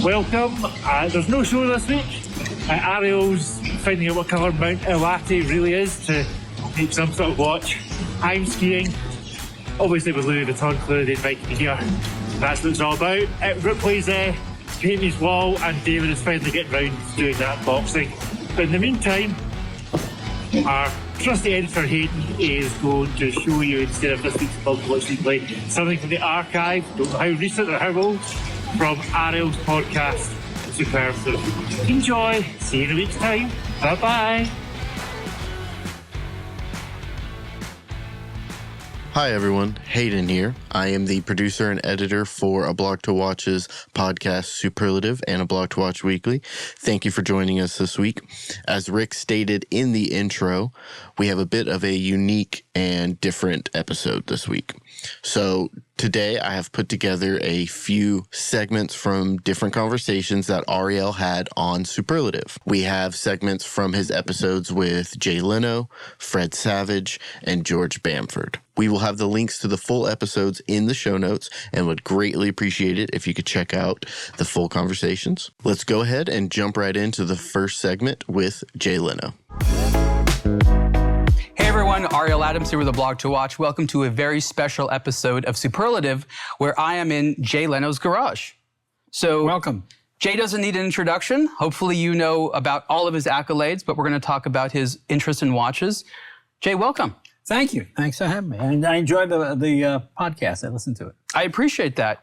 welcome. There's no show this week. Ariel's finding out what colour Mount Iwate really is to make some sort of watch. I'm skiing, obviously with Louis Vuitton, clearly they invited me here. That's what it's all about. Ripley's painting his wall, and David is finally getting round to doing that unboxing. But in the meantime, our trusty editor Hayden is going to show you, instead of this week's aBlogtoWatch Weekly, something from the archive, don't know how recent or how old, from Ariel's podcast, Superlative. Enjoy. See you in a week's time. Bye-bye. Hi everyone, Hayden here. I am the producer and editor for aBlogtoWatch's podcast Superlative and aBlogtoWatch Weekly. Thank you for joining us this week. As Rick stated in the intro, we have a bit of a unique and different episode this week. So today I have put together a few segments from different conversations that Ariel had on Superlative. We have segments from his episodes with Jay Leno, Fred Savage, and George Bamford. We will have the links to the full episodes in the show notes and would greatly appreciate it if you could check out the full conversations. Let's go ahead and jump right into the first segment with Jay Leno. Hey everyone, Ariel Adams here with aBlogtoWatch. Welcome to a very special episode of Superlative, where I am in Jay Leno's garage. So, welcome. Jay doesn't need an introduction. Hopefully you know about all of his accolades, but we're going to talk about his interest in watches. Jay, welcome. Thank you. Thanks for having me. And I enjoyed the podcast. I listened to it. I appreciate that.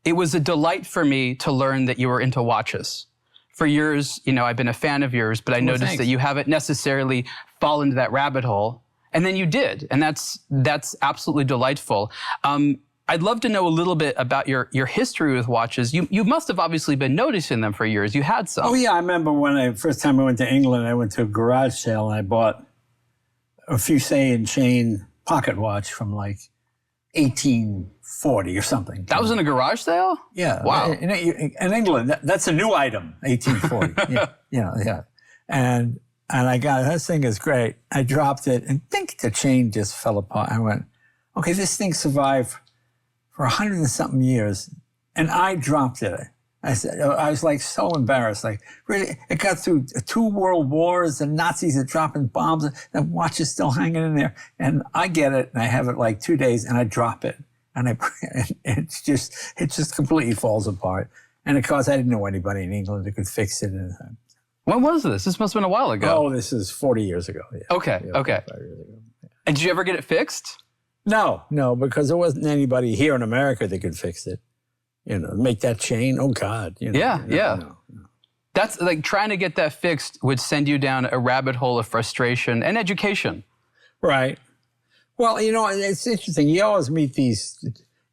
It was a delight for me to learn that you were into watches. For years, I've been a fan of yours, but I noticed that you haven't necessarily fallen into that rabbit hole. And then you did. And that's absolutely delightful. I'd love to know a little bit about your history with watches. You must have obviously been noticing them for years. You had some. Oh, yeah. I remember when first time I went to England, I went to a garage sale and I bought a Fusée and Chain pocket watch from like 1840 or something. That was in a garage sale? Yeah. Wow. In England, that's a new item, 1840. Yeah. And I got it. This thing is great. I dropped it and think the chain just fell apart. I went, okay, this thing survived for 100 and something years, and I dropped it. I was like so embarrassed. Like, really, it got through 2 world wars, the Nazis are dropping bombs, and the watch is still hanging in there. And I get it, and I have it like 2 days, and I drop it. And it just completely falls apart. And of course, I didn't know anybody in England that could fix it. When was this? This must have been a while ago. Oh, this is 40 years ago. Yeah. Okay. 45 years ago. Yeah. And did you ever get it fixed? No, because there wasn't anybody here in America that could fix it. Make that chain. Oh, God. Yeah. No. That's like trying to get that fixed would send you down a rabbit hole of frustration and education. Right. Well, it's interesting. You always meet these.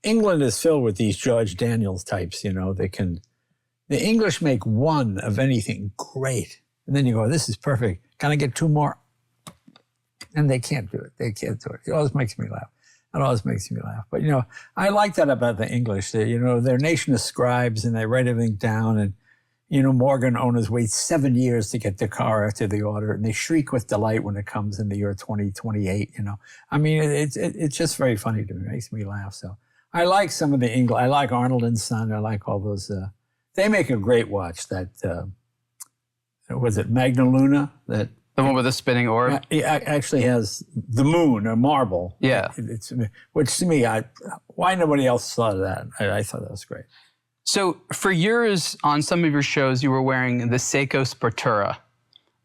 England is filled with these George Daniels types, the English make one of anything great. And then you go, this is perfect. Can I get 2 more? And they can't do it. It always makes me laugh. But, I like that about the English. They're a nation of scribes and they write everything down. And, Morgan owners wait 7 years to get the car after the order. And they shriek with delight when it comes in the year 2028, I mean, it's just very funny to me. It makes me laugh. So I like some of the English. I like Arnold and Son. I like all those. They make a great watch. That, was it Magna Luna? The one with the spinning orb? It actually has the moon, a marble. Yeah. Which to me, why nobody else thought of that? I thought that was great. So for years on some of your shows, you were wearing the Seiko Spartura,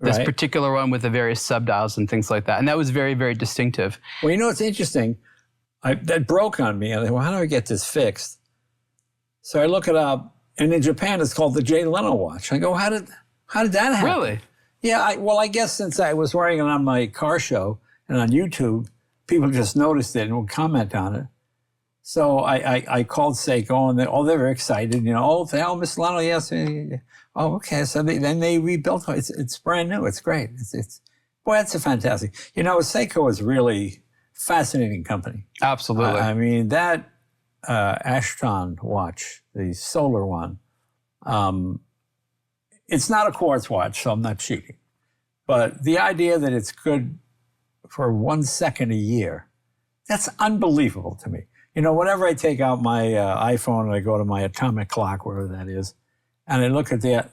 this particular one with the various subdials and things like that. And that was very, very distinctive. Well, it's interesting. That broke on me. I thought, well, how do I get this fixed? So I look it up, and in Japan, it's called the Jay Leno watch. I go, how did that happen? Really? Yeah, I guess since I was wearing it on my car show and on YouTube, people just noticed it and would comment on it. So I called Seiko, and they're very excited. Oh, Miss Leno, yes. Oh, okay. So then they rebuilt it. It's brand new. It's great. Boy, that's a fantastic. Seiko is really fascinating company. Absolutely. I mean, that Ashton watch, the solar one, it's not a quartz watch, so I'm not cheating. But the idea that it's good for 1 second a year, that's unbelievable to me. Whenever I take out my iPhone and I go to my atomic clock, wherever that is, and I look at that,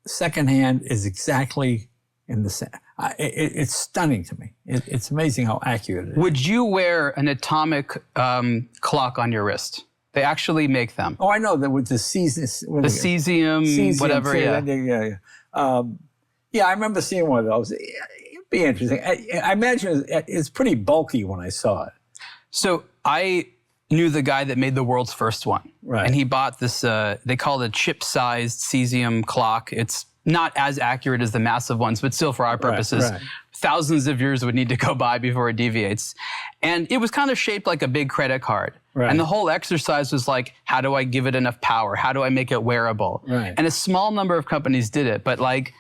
secondhand is exactly in the same. It's stunning to me. It's amazing how accurate it is. Would you wear an atomic clock on your wrist? They actually make them. Oh, I know that with the cesium, whatever. Yeah. I remember seeing one of those. It'd be interesting. I imagine it's pretty bulky when I saw it. So I knew the guy that made the world's first one. Right. And he bought this, they call it a chip-sized cesium clock. It's not as accurate as the massive ones, but still for our purposes, thousands of years would need to go by before it deviates. And it was kind of shaped like a big credit card. Right. And the whole exercise was like, how do I give it enough power? How do I make it wearable? Right. And a small number of companies did it, but like,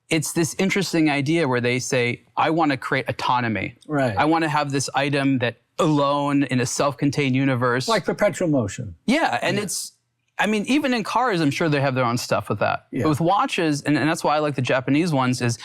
it's this interesting idea where they say, I want to create autonomy. Right. I want to have this item that alone in a self-contained universe. Like perpetual motion. Yeah, and it's, I mean, even in cars, I'm sure they have their own stuff with that. Yeah. But with watches, and that's why I like the Japanese ones, is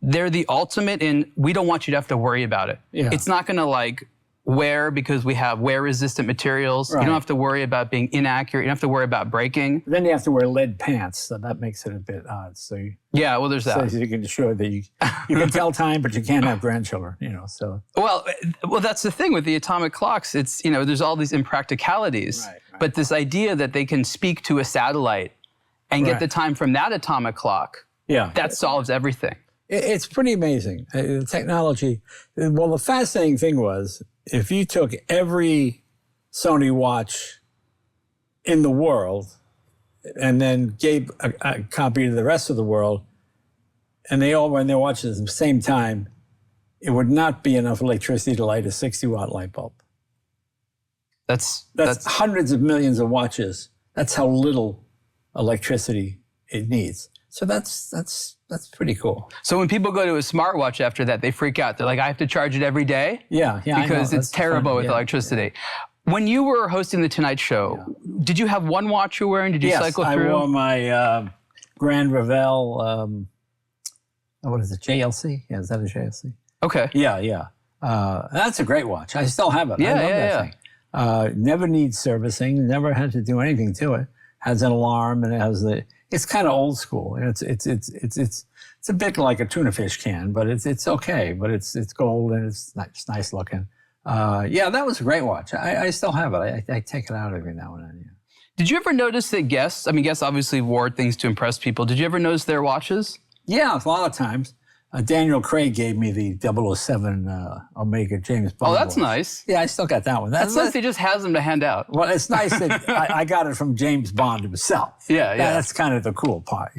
they're the ultimate in, we don't want you to have to worry about it. Yeah. It's not going to like wear because we have wear-resistant materials. Right. You don't have to worry about being inaccurate. You don't have to worry about breaking. Then you have to wear lead pants, so that makes it a bit odd. So Yeah, well, there's that. so you can show that you can tell time, but you can't have grandchildren, so. Well, that's the thing with the atomic clocks. It's, there's all these impracticalities, Right. but this idea that they can speak to a satellite and get Right. the time from that atomic clock, Yeah. that solves everything. It's pretty amazing. The technology. Well, the fascinating thing was, if you took every Sony watch in the world and then gave a copy to the rest of the world, and they all run their watches at the same time, it would not be enough electricity to light a 60-watt light bulb. That's Hundreds of millions of watches. That's how little electricity it needs. So that's pretty cool. So when people go to a smartwatch after that, they freak out. They're like, I have to charge it every day? Yeah. I Because know. it's That's terrible fun. with Yeah. electricity. When you were hosting The Tonight Show, did you have one watch you were wearing? Did you cycle through? I wore my Grand Revel, what is it, JLC? Yeah, is that a JLC? Okay. Yeah. That's a great watch. I still have it. Yeah, I love yeah, that thing. Never needs servicing, never had to do anything to it. Has an alarm, and it has it's kind of old school. It's a bit like a tuna fish can, but it's okay. But it's gold and it's nice looking. That was a great watch. I still have it. I take it out every now and then. Yeah. Did you ever notice that guests obviously wore things to impress people. Did you ever notice their watches? Yeah, a lot of times. Daniel Craig gave me the 007 Omega James Bond. Oh, that's watch. nice. Yeah, I still got that one. That's nice. He just has them to hand out. Well, it's nice that I got it from James Bond himself. Yeah. That's kind of the cool part,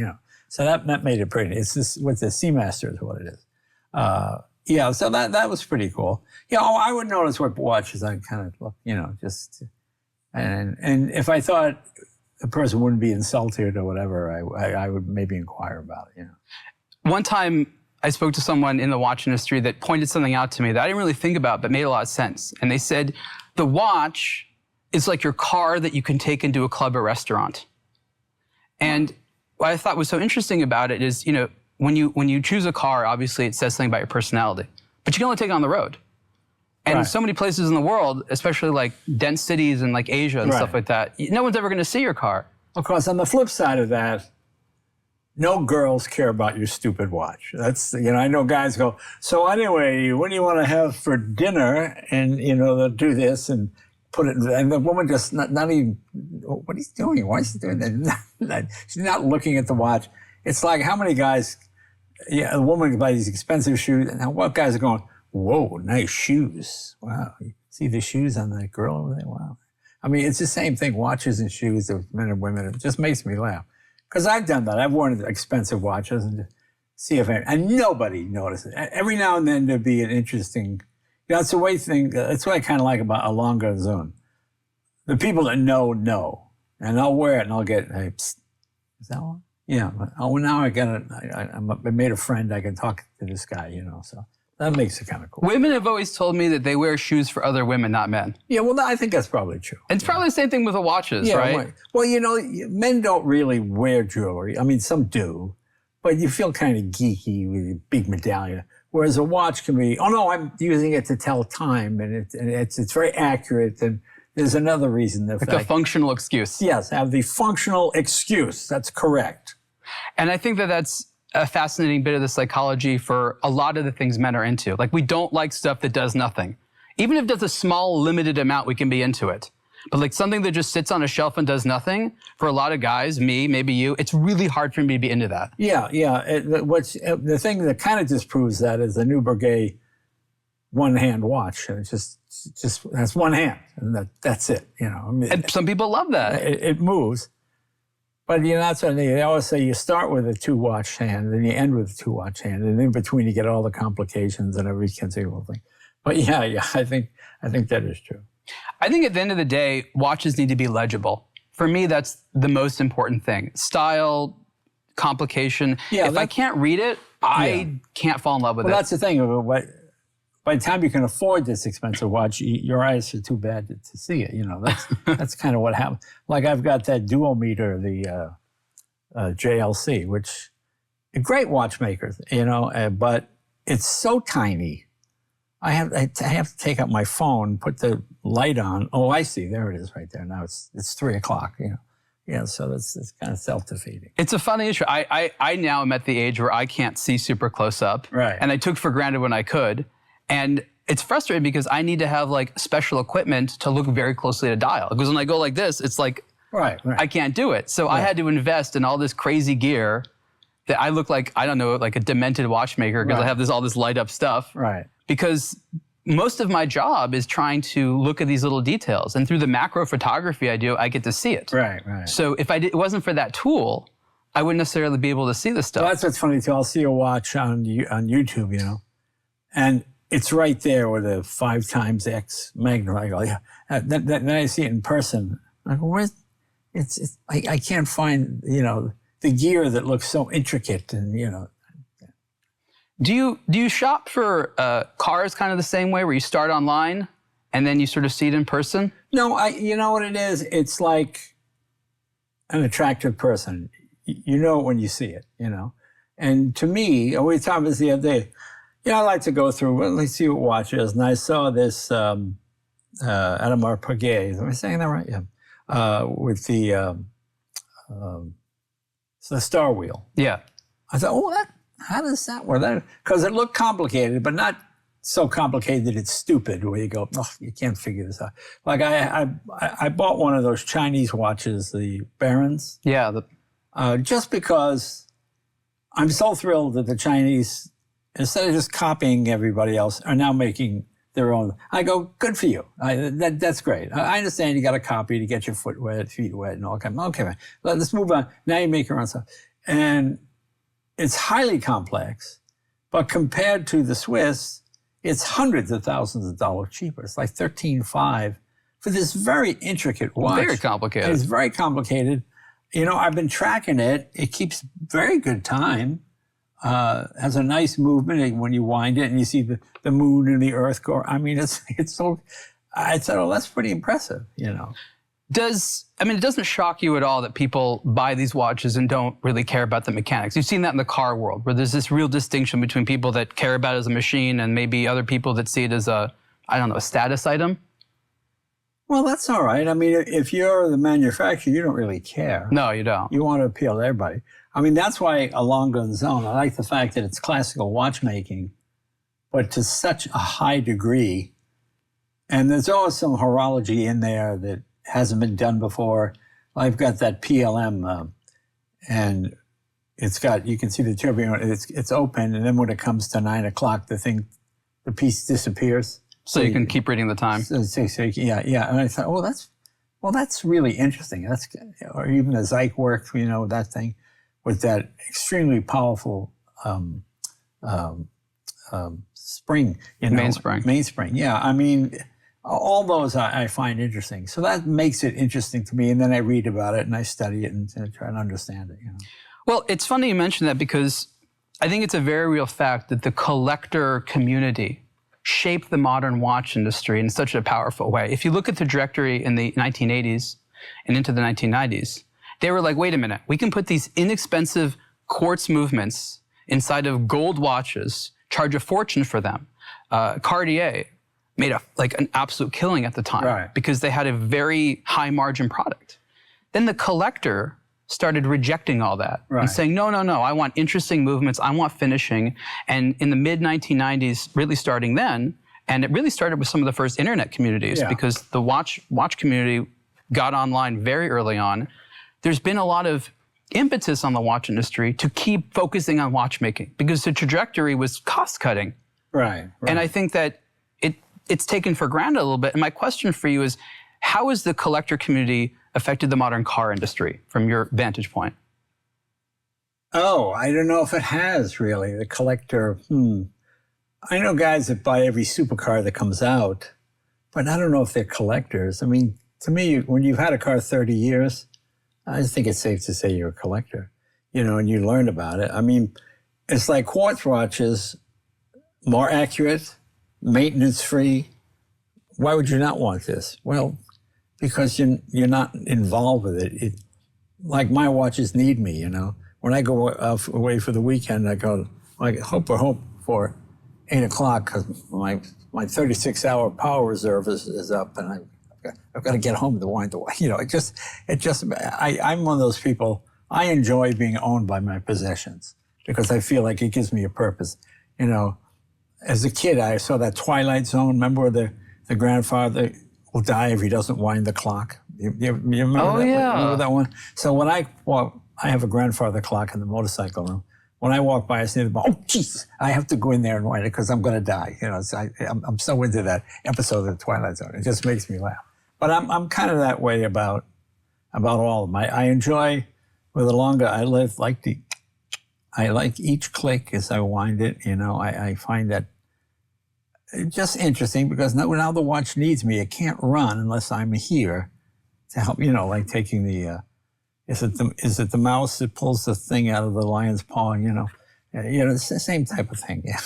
So that made it pretty. It's just with the Seamaster is what it is. So that was pretty cool. I would notice what watches I kind of look, just, and if I thought the person wouldn't be insulted or whatever, I would maybe inquire about it, One time I spoke to someone in the watch industry that pointed something out to me that I didn't really think about, but made a lot of sense. And they said, the watch is like your car that you can take into a club or restaurant. And what I thought was so interesting about it is, when you choose a car, obviously it says something about your personality, but you can only take it on the road. And Right. so many places in the world, especially like dense cities and like Asia and Right. stuff like that, no one's ever going to see your car. Of course, on the flip side of that, no girls care about your stupid watch. That's, I know guys go, so anyway, what do you want to have for dinner? And, they'll do this and put it, and the woman just not even, what he's doing? Why is he doing that? She's not looking at the watch. It's like how many guys, a woman can buy these expensive shoes, and now what guys are going, whoa, nice shoes. Wow. You see the shoes on that girl over there? Wow. I mean, it's the same thing, watches and shoes with men and women. It just makes me laugh. Because I've done that. I've worn expensive watches and see if and nobody notices. Every now and then there'd be an interesting, that's the way thing, that's what I kind of like about a longer zone. The people that know. And I'll wear it and I'll get, hey, psst, is that one? Yeah. Oh, now I made a friend. I can talk to this guy, so that makes it kind of cool. Women have always told me that they wear shoes for other women, not men. Yeah, well, I think that's probably true. And it's probably the same thing with the watches, right? Well, men don't really wear jewelry. I mean, some do, but you feel kind of geeky with a big medallion. Whereas a watch can be, oh no, I'm using it to tell time, and it's very accurate, and there's another reason. Like the functional excuse. Yes, have the functional excuse. That's correct. And I think that that's a fascinating bit of the psychology for a lot of the things men are into. Like, we don't like stuff that does nothing. Even if it does a small, limited amount, we can be into it. But like something that just sits on a shelf and does nothing, for a lot of guys, me, maybe you, it's really hard for me to be into that. Yeah. The thing that kind of disproves that is the new Breguet one-hand watch. And it just has one hand, and that's it. You know, I mean, and some people love that. It moves. But you know, that's what they always say. You start with a 2-watch hand, and you end with a 2-watch hand, and in between you get all the complications and every conceivable thing. But yeah, I think that is true. I think at the end of the day, watches need to be legible. For me, that's the most important thing. Style, complication. Yeah, if I can't read it, I can't fall in love with it. Well, that's the thing. By the time you can afford this expensive watch, your eyes are too bad to see it. You know, that's kind of what happens. Like I've got that duometer, the JLC, which a great watchmaker, you know, but it's so tiny. I have to take out my phone, put the light on. Oh, I see. There it is right there. Now it's 3 o'clock, you know. Yeah, so it's kind of self-defeating. It's a funny issue. I now am at the age where I can't see super close up. Right. And I took for granted when I could. And it's frustrating because I need to have like special equipment to look very closely at a dial. Because when I go like this, it's like, right. I can't do it. So I had to invest in all this crazy gear that I look like, I don't know, like a demented watchmaker because I have all this light up stuff. Right. Because most of my job is trying to look at these little details. And through the macro photography I do, I get to see it. Right. So if it wasn't for that tool, I wouldn't necessarily be able to see this stuff. Well, that's what's funny too. I'll see a watch on YouTube, you know, and it's right there with a 5x magnum. I go, yeah. Then I see it in person. I go, where's I can't find, you know, the gear that looks so intricate and, you know. Do you shop for cars kind of the same way, where you start online and then you sort of see it in person? No, you know what it is? It's like an attractive person. You know it when you see it, you know. And to me, we talked about this the other day. You know, I like to go through, well, let's see what watch is. And I saw this Audemars Piguet. Am I saying that right? Yeah. With the star wheel. Yeah. I thought, how does that work? Because it looked complicated, but not so complicated that it's stupid, where you go, oh, you can't figure this out. Like I bought one of those Chinese watches, the Barons. Yeah. Just because I'm so thrilled that the Chinese, instead of just copying everybody else, are now making their own. I go, good for you. That's great. I understand you got to copy to get your feet wet and all kind of, okay, man. Let's move on. Now you make your own stuff. And it's highly complex, but compared to the Swiss, it's hundreds of thousands of dollars cheaper. It's like $13,500 for this very intricate watch. Very complicated. It's very complicated. You know, I've been tracking it. It keeps very good time. Has a nice movement when you wind it and you see the moon and the earth go. I mean, it's so, I said, oh, that's pretty impressive, you know. It doesn't shock you at all that people buy these watches and don't really care about the mechanics. You've seen that in the car world, where there's this real distinction between people that care about it as a machine and maybe other people that see it as a status item. Well, that's all right. I mean, if you're the manufacturer, you don't really care. No, you don't. You want to appeal to everybody. I mean, that's why along goes on. I like the fact that it's classical watchmaking, but to such a high degree. And there's always some horology in there that hasn't been done before. I've got that PLM, and it's got, you can see the turbine, it's open, and then when it comes to 9 o'clock, the piece disappears. So you can keep reading the time. Yeah. And I thought, that's really interesting. Or even the Zeiss work, you know, that thing with that extremely powerful spring, you know. Mainspring. Yeah. I mean, all those I find interesting. So that makes it interesting to me. And then I read about it and I study it and try to understand it, you know. Well, it's funny you mention that, because I think it's a very real fact that the collector community shaped the modern watch industry in such a powerful way. If you look at the trajectory in the 1980s and into the 1990s, they were like, wait a minute, we can put these inexpensive quartz movements inside of gold watches, charge a fortune for them. Cartier, made an absolute killing at the time, right, because they had a very high margin product. Then the collector started rejecting all that, right, and saying, no, I want interesting movements, I want finishing. And in the mid 1990s, really starting then, and it really started with some of the first internet communities, because the watch community got online very early on. There's been a lot of impetus on the watch industry to keep focusing on watchmaking, because the trajectory was cost cutting. Right. And I think that it's taken for granted a little bit. And my question for you is, how has the collector community affected the modern car industry from your vantage point? Oh, I don't know if it has really. The collector, I know guys that buy every supercar that comes out, but I don't know if they're collectors. I mean, to me, when you've had a car 30 years, I think it's safe to say you're a collector, and you learn about it. I mean, it's like quartz watches, more accurate, maintenance-free. Why would you not want this? Well, because you're not involved with it. Like my watches need me, When I go away for the weekend, I go, I hope for 8 o'clock, because my 36-hour power reserve is up, and I've got to get home to wind the way. I'm one of those people, I enjoy being owned by my possessions, because I feel like it gives me a purpose. As a kid, I saw that Twilight Zone. Remember where the grandfather will die if he doesn't wind the clock? You remember that? Yeah. Remember that one? So when I have a grandfather clock in the motorcycle room. When I walk by, I say, oh, jeez, I have to go in there and wind it because I'm going to die. So I'm so into that episode of the Twilight Zone. It just makes me laugh. But I'm kind of that way about all of them. I enjoy, with the longer I live, I like each click as I wind it. I find that just interesting, because now the watch needs me. It can't run unless I'm here to help. Like taking the is it the mouse that pulls the thing out of the lion's paw? It's the same type of thing. Yeah.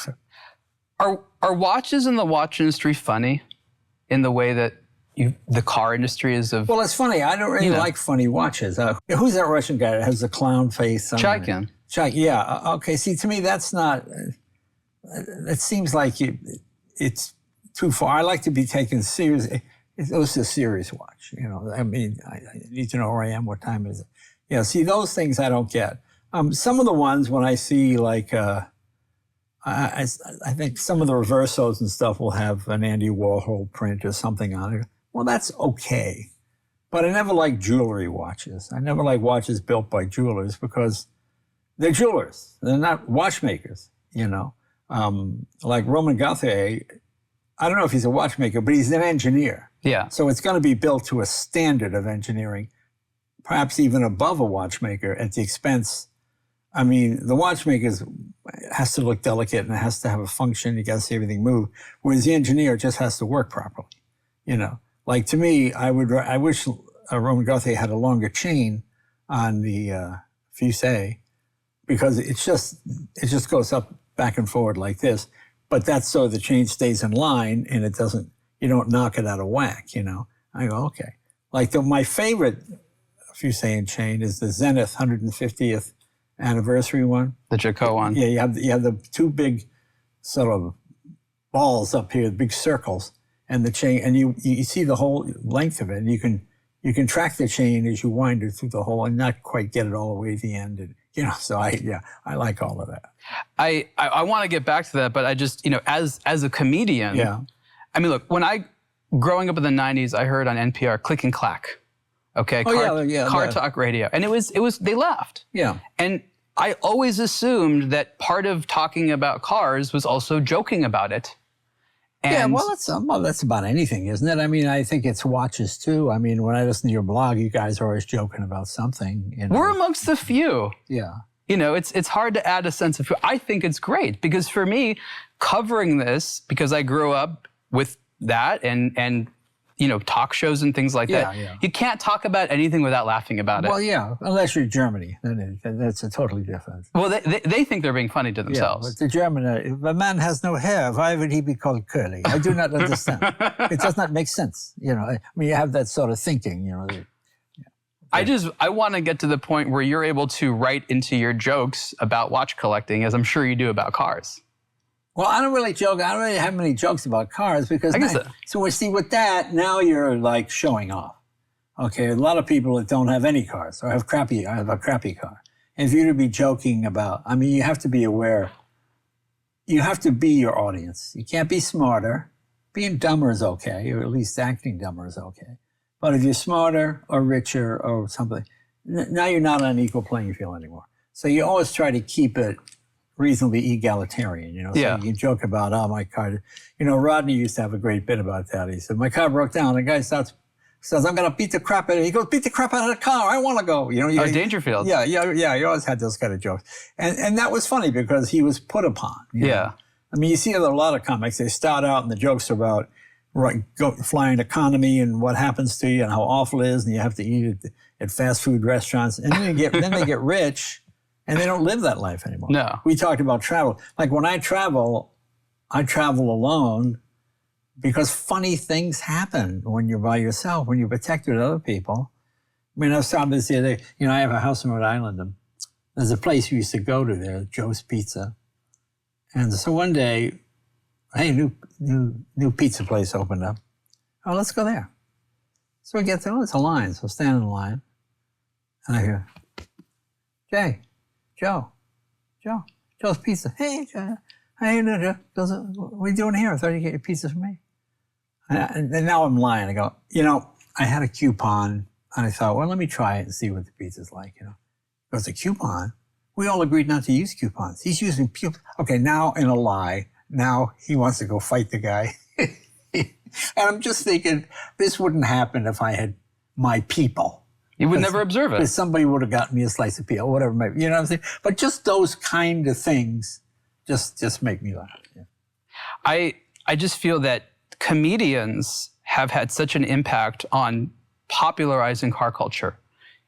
Are watches in the watch industry funny in the way that the car industry is of? Well, it's funny. I don't really like funny watches. Who's that Russian guy that has the clown face? Chaikin. Yeah. Okay. See, to me, that's not. It seems like it's too far. I like to be taken seriously. It was a serious watch. I mean, I need to know where I am. What time is it? See, those things I don't get. Some of the ones when I see I think some of the reversos and stuff will have an Andy Warhol print or something on it. Well, that's okay. But I never liked jewelry watches. I never liked watches built by jewelers, because they're jewelers. They're not watchmakers, Like Roman Gauthier, I don't know if he's a watchmaker, but he's an engineer. Yeah. So it's going to be built to a standard of engineering, perhaps even above a watchmaker at the expense. I mean, the watchmaker has to look delicate and it has to have a function. You got to see everything move. Whereas the engineer just has to work properly. Like to me, I wish Roman Gauthier had a longer chain on the Fusée, because it just goes up back and forward like this. But that's so the chain stays in line and you don't knock it out of whack, I go, okay. Like my favorite Fusée chain is the Zenith 150th anniversary one. The Jacot one. Yeah, you have the two big sort of balls up here, big circles, and the chain, and you see the whole length of it, and you can track the chain as you wind it through the hole and not quite get it all the way to the end. And, so I like all of that. I want to get back to that, but I just, as a comedian, I mean, look, growing up in the 90s, I heard on NPR click and clack. Okay. Car talk radio. And it was, they laughed. Yeah. And I always assumed that part of talking about cars was also joking about it. And that's about anything, isn't it? I mean, I think it's watches too. I mean, when I listen to your blog, you guys are always joking about something. We're amongst the few. Yeah. It's hard to add a sense of, I think it's great, because for me, covering this, because I grew up with that and talk shows and things like that. Yeah. You can't talk about anything without laughing about it. Well, yeah, unless you're Germany, then that's a totally different. Well, they think they're being funny to themselves. Yeah, but the German, if a man has no hair, why would he be called curly? I do not understand. It does not make sense. I mean, you have that sort of thinking. I want to get to the point where you're able to write into your jokes about watch collecting, as I'm sure you do about cars. Well, I don't really joke. I don't really have many jokes about cars because I guess so we see with that, now you're like showing off. Okay, a lot of people that don't have any cars or have a crappy car. And for you to be joking about, I mean, you have to be aware. You have to be your audience. You can't be smarter. Being dumber is okay, or at least acting dumber is okay. But if you're smarter or richer or something, now you're not on an equal playing field anymore. So you always try to keep it reasonably egalitarian, you know. So Yeah. you joke about, oh, my car. You know, Rodney used to have a great bit about that. He said, my car broke down. The guy says, I'm going to beat the crap out of it. He goes, beat the crap out of the car. I want to go. You know, Dangerfield. Yeah. You always had those kind of jokes. And that was funny because he was put upon. You know? I mean, you see a lot of comics, they start out and the jokes are about flying economy and what happens to you and how awful it is and you have to eat at fast food restaurants. And then they get rich and they don't live that life anymore. No. We talked about travel. Like when I travel alone because funny things happen when you're by yourself, when you're protected with other people. I mean, I was talking this the other day, you know, I have a house in Rhode Island and there's a place we used to go to there, Joe's Pizza. And so one day, hey, new pizza place opened up. Oh, let's go there. So we get there, it's a line, so stand in the line. And I hear, Joe's Pizza. Hey, Joe. Hey, Joe. What are you doing here? I thought you'd get your pizza from me. And now I'm lying. I go, you know, I had a coupon, and I thought, well, let me try it and see what the pizza's like, you know. It was a coupon. We all agreed not to use coupons. He's using coupons. Okay, now in a lie, now he wants to go fight the guy. And I'm just thinking, this wouldn't happen if I had my people. You would never observe it. Because somebody would have gotten me a slice of pizza or whatever. You know what I'm saying? But just those kind of things just make me laugh. Yeah. I just feel that comedians have had such an impact on popularizing car culture.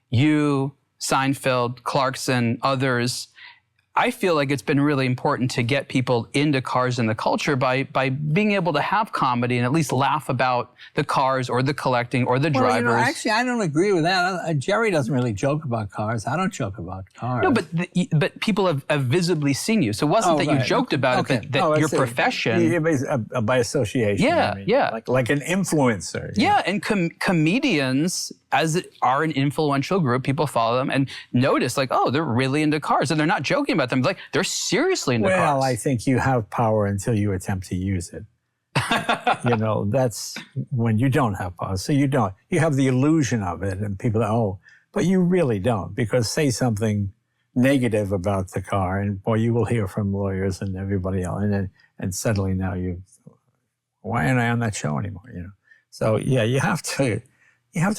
You, Seinfeld, Clarkson, others. I feel like it's been really important to get people into cars and the culture by being able to have comedy and at least laugh about the cars or the collecting or the drivers. You know, actually, I don't agree with that. Jerry doesn't really joke about cars. I don't joke about cars. No, but people have visibly seen you. So it wasn't that you joked about it, but your profession. By association. Yeah, I mean, yeah. Like an influencer. Yeah, and comedians, as are an influential group, people follow them and notice, like, oh, they're really into cars. And they're not joking about them. Like, they're seriously into cars. Well, I think you have power until you attempt to use it. You know, that's when you don't have power. So you don't. You have the illusion of it, and people are, oh, but you really don't, because say something negative about the car, and boy, you will hear from lawyers and everybody else, and suddenly now why aren't I on that show anymore? You know. So yeah, you have to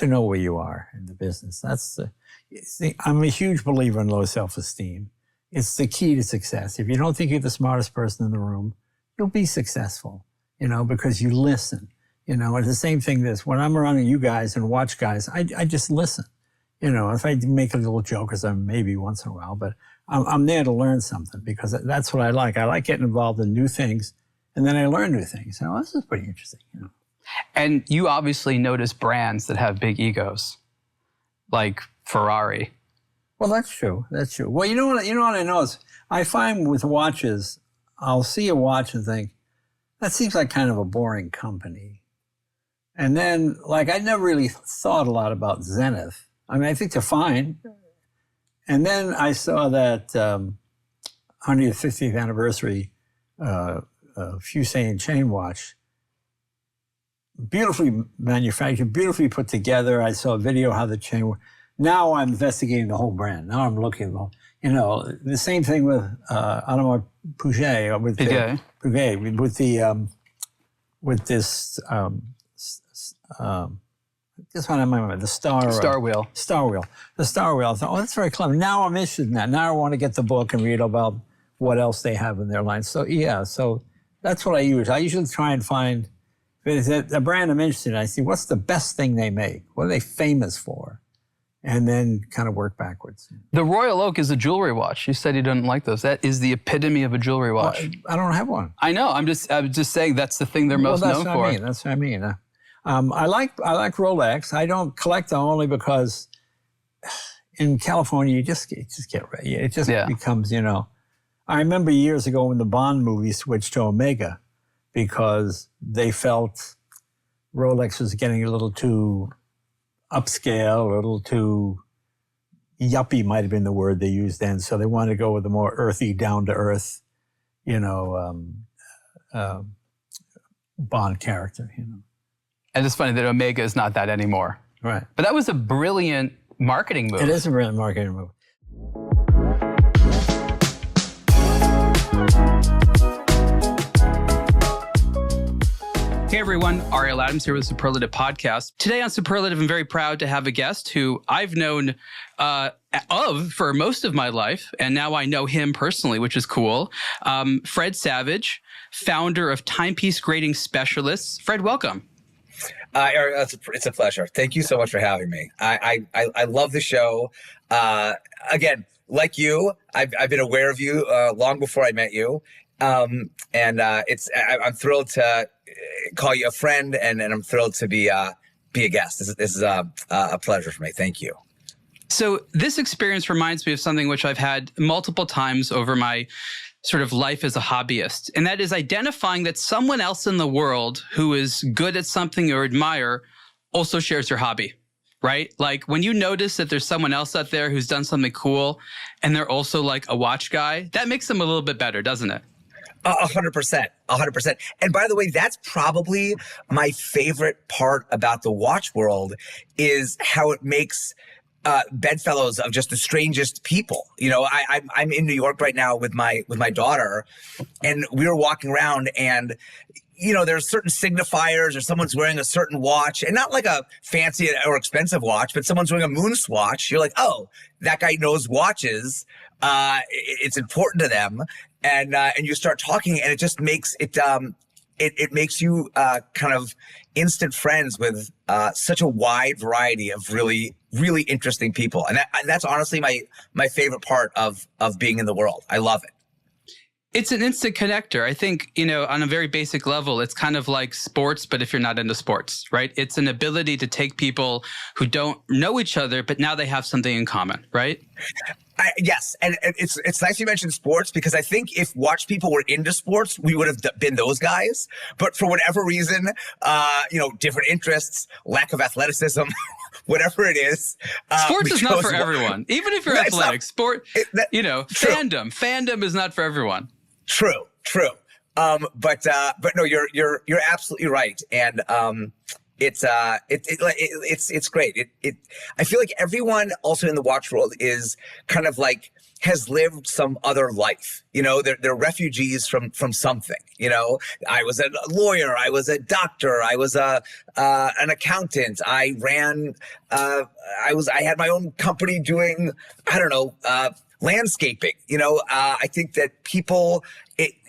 know where you are in the business. I'm a huge believer in low self-esteem. It's the key to success. If you don't think you're the smartest person in the room, you'll be successful, you know, because you listen, you know. And the same thing when I'm around you guys and watch guys, I just listen, you know. If I make a little joke or something, maybe once in a while, but I'm there to learn something because that's what I like. I like getting involved in new things, and then I learn new things. So this is pretty interesting, you know. And you obviously notice brands that have big egos, like Ferrari. Well, that's true. That's true. Well, you know what I notice? I find with watches, I'll see a watch and think, that seems like kind of a boring company. And then, like, I never really thought a lot about Zenith. I mean, I think they're fine. And then I saw that 150th anniversary Fusane chain watch, beautifully manufactured, beautifully put together. I saw a video how the chain. Now I'm investigating the whole brand. Now I'm looking at you know, the same thing with Audemars Piguet or with Piguet. With this this one I remember, the Star Wheel. The Star Wheel. I thought, oh, that's very clever. Now I'm interested in that. Now I want to get the book and read about what else they have in their line. So yeah, so that's what I use. I usually try and find if it's a brand I'm interested in. I see what's the best thing they make. What are they famous for? And then kind of work backwards. The Royal Oak is a jewelry watch. You said you didn't like those. That is the epitome of a jewelry watch. Well, I don't have one. I know. I'm just saying that's the thing they're most known for. That's what I mean. I like Rolex. I don't collect them only because in California you just get ready. It just becomes, you know. I remember years ago when the Bond movie switched to Omega because they felt Rolex was getting a little too upscale, a little too yuppie might have been the word they used then. So they wanted to go with a more earthy, down-to-earth, Bond character, And it's funny that Omega is not that anymore. Right. But that was a brilliant marketing move. It is a brilliant marketing move. Hey everyone, Ariel Adams here with Superlative Podcast. Today on Superlative, I'm very proud to have a guest who I've known for most of my life, and now I know him personally, which is cool. Fred Savage, founder of Timepiece Grading Specialists. Fred, welcome. Ariel, it's a pleasure. Thank you so much for having me. I love the show. Again, like you, I've been aware of you long before I met you. I'm thrilled to call you a friend, and I'm thrilled to be a guest. This is a pleasure for me. Thank you. So this experience reminds me of something which I've had multiple times over my sort of life as a hobbyist, and that is identifying that someone else in the world who is good at something you admire also shares your hobby, right? Like when you notice that there's someone else out there who's done something cool and they're also like a watch guy, that makes them a little bit better, doesn't it? 100%. And by the way, that's probably my favorite part about the watch world is how it makes bedfellows of just the strangest people. I'm in New York right now with my daughter, and we were walking around, and there's certain signifiers, or someone's wearing a certain watch, and not like a fancy or expensive watch, but someone's wearing a moon watch. You're like, oh, that guy knows watches. It's important to them, and you start talking, and it just makes it. It makes you kind of instant friends with such a wide variety of really, really interesting people, and that's honestly my favorite part of being in the world. I love it. It's an instant connector. I think, on a very basic level, it's kind of like sports, but if you're not into sports, right? It's an ability to take people who don't know each other, but now they have something in common, right? Yes. And it's nice you mentioned sports, because I think if watch people were into sports, we would have been those guys. But for whatever reason, different interests, lack of athleticism, whatever it is. Sports is not for everyone. Even if you're athletic, fandom is not for everyone. True. But no, you're absolutely right. And, it's great. I feel like everyone also in the watch world is kind of like has lived some other life. They're refugees from something. I was a lawyer, I was a doctor, I was an accountant. I had my own company doing, landscaping. I think that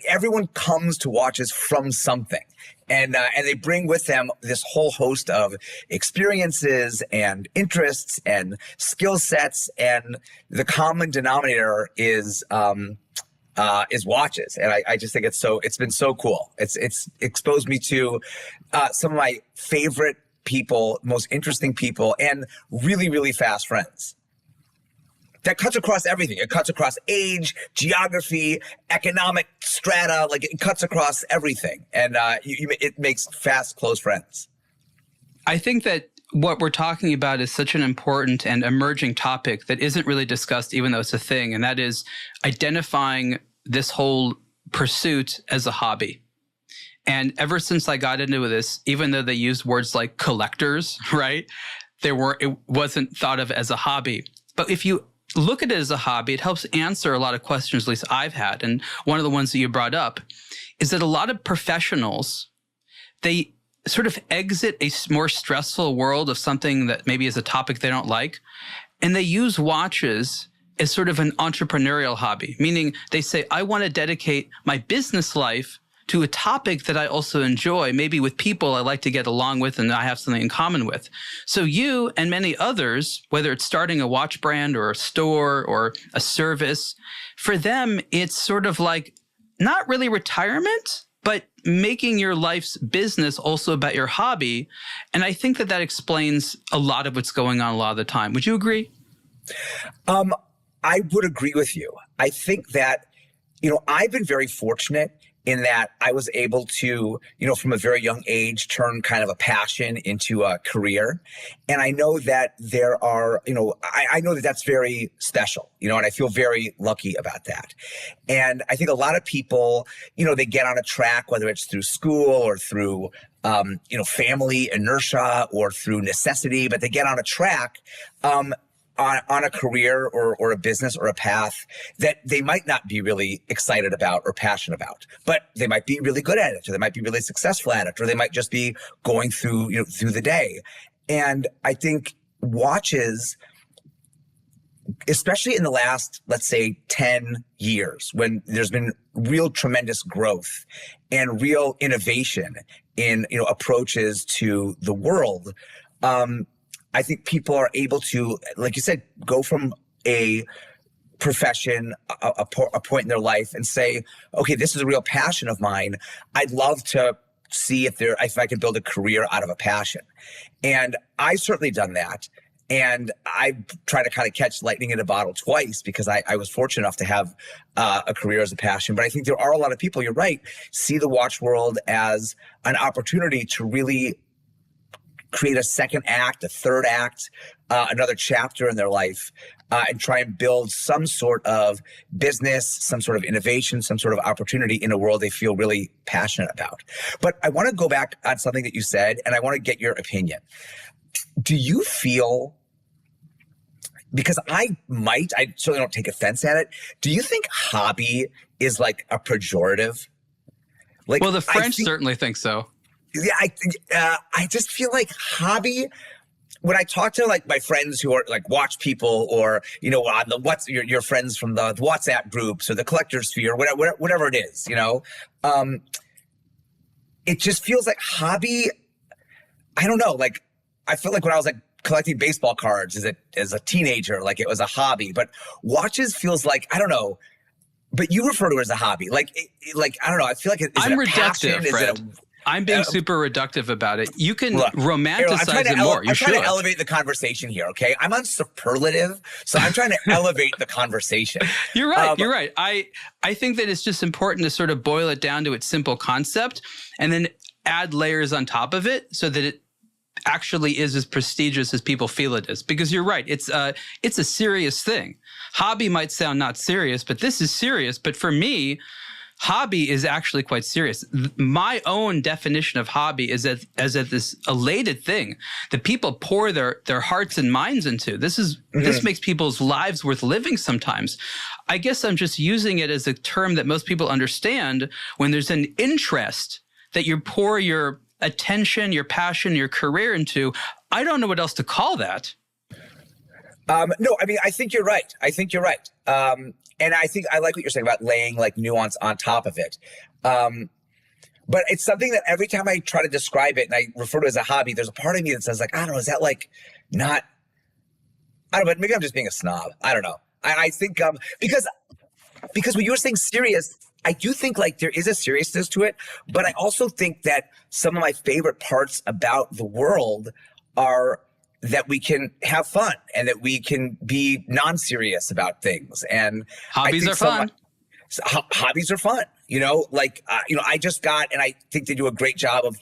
everyone comes to watches from something. And they bring with them this whole host of experiences and interests and skill sets, and the common denominator is watches. And I just think it's been so cool. It's exposed me to some of my favorite people, most interesting people, and really, really fast friends. That cuts across everything. It cuts across age, geography, economic strata. Like it cuts across everything, and it makes fast, close friends. I think that what we're talking about is such an important and emerging topic that isn't really discussed, even though it's a thing, and that is identifying this whole pursuit as a hobby. And ever since I got into this, even though they used words like collectors, right? It wasn't thought of as a hobby. But if you look at it as a hobby, it helps answer a lot of questions, at least I've had. And one of the ones that you brought up is that a lot of professionals, they sort of exit a more stressful world of something that maybe is a topic they don't like. And they use watches as sort of an entrepreneurial hobby, meaning they say, I want to dedicate my business life to a topic that I also enjoy, maybe with people I like to get along with and I have something in common with. So you and many others, whether it's starting a watch brand or a store or a service, for them, it's sort of like not really retirement, but making your life's business also about your hobby. And I think that explains a lot of what's going on a lot of the time. Would you agree? I would agree with you. I think that I've been very fortunate in that I was able to, from a very young age, turn kind of a passion into a career. And I know that there are, I know that that's very special, and I feel very lucky about that. And I think a lot of people, they get on a track, whether it's through school or through, family inertia or through necessity, but they get on a track, on a career or a business or a path that they might not be really excited about or passionate about, but they might be really good at it, or they might be really successful at it, or they might just be going through, through the day. And I think watches, especially in the last, let's say 10 years, when there's been real tremendous growth and real innovation in, approaches to the world, I think people are able to, like you said, go from a profession, a point in their life, and say, okay, this is a real passion of mine. I'd love to see if I can build a career out of a passion. And I've certainly done that. And I try to kind of catch lightning in a bottle twice, because I was fortunate enough to have a career as a passion. But I think there are a lot of people, you're right, see the watch world as an opportunity to really create a second act, a third act, another chapter in their life, and try and build some sort of business, some sort of innovation, some sort of opportunity in a world they feel really passionate about. But I want to go back on something that you said, and I want to get your opinion. Do you feel, because I certainly don't take offense at it, do you think hobby is like a pejorative? Like, well, the French certainly think so. Yeah, I just feel like hobby, when I talk to like my friends who are like watch people, or on the your friends from the WhatsApp groups or the collector sphere, whatever it is, it just feels like hobby. I don't know. Like, I feel like when I was like collecting baseball cards as a teenager, like it was a hobby, but watches feels like, I don't know. But you refer to it as a hobby, like I don't know. I feel like I'm reductive, Fred. I'm being super reductive about it. You can romanticize it more. I'm trying to elevate the conversation here, okay? I'm on Superlative, so I'm trying to elevate the conversation. You're right. You're right. I think that it's just important to sort of boil it down to its simple concept and then add layers on top of it so that it actually is as prestigious as people feel it is. Because you're right. It's a serious thing. Hobby might sound not serious, but this is serious. But for me, hobby is actually quite serious. My own definition of hobby is as this elated thing that people pour their hearts and minds into. This makes people's lives worth living sometimes. I guess I'm just using it as a term that most people understand when there's an interest that you pour your attention, your passion, your career into. I don't know what else to call that. No, I mean, I think you're right. And I think I like what you're saying about laying like nuance on top of it. But it's something that every time I try to describe it and I refer to it as a hobby, there's a part of me that says like, I don't know, is that like not, I don't know, but maybe I'm just being a snob. I don't know. I think because when you were saying serious, I do think like there is a seriousness to it, but I also think that some of my favorite parts about the world are that we can have fun and that we can be non-serious about things. And hobbies are fun. Hobbies are fun. I just got, and I think they do a great job of,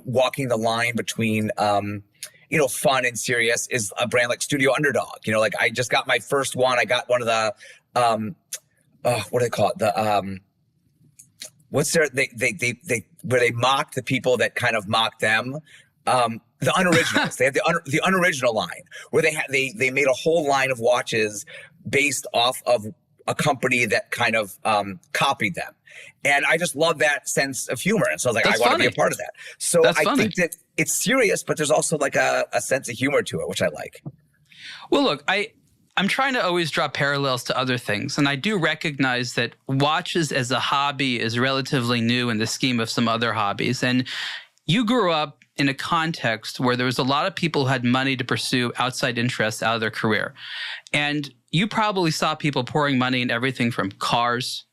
walking the line between, fun and serious is a brand like Studio Underdog. I just got my first one. I got one of the, what do they call it? The, where they mock the people that kind of mock them. The unoriginals. They have the unoriginal line where they made a whole line of watches based off of a company that kind of copied them. And I just love that sense of humor. And so I was like, I want to be a part of that. So I think that it's serious, but there's also like a sense of humor to it, which I like. Well, look, I'm trying to always draw parallels to other things. And I do recognize that watches as a hobby is relatively new in the scheme of some other hobbies. And you grew up in a context where there was a lot of people who had money to pursue outside interests out of their career. And you probably saw people pouring money in everything from cars,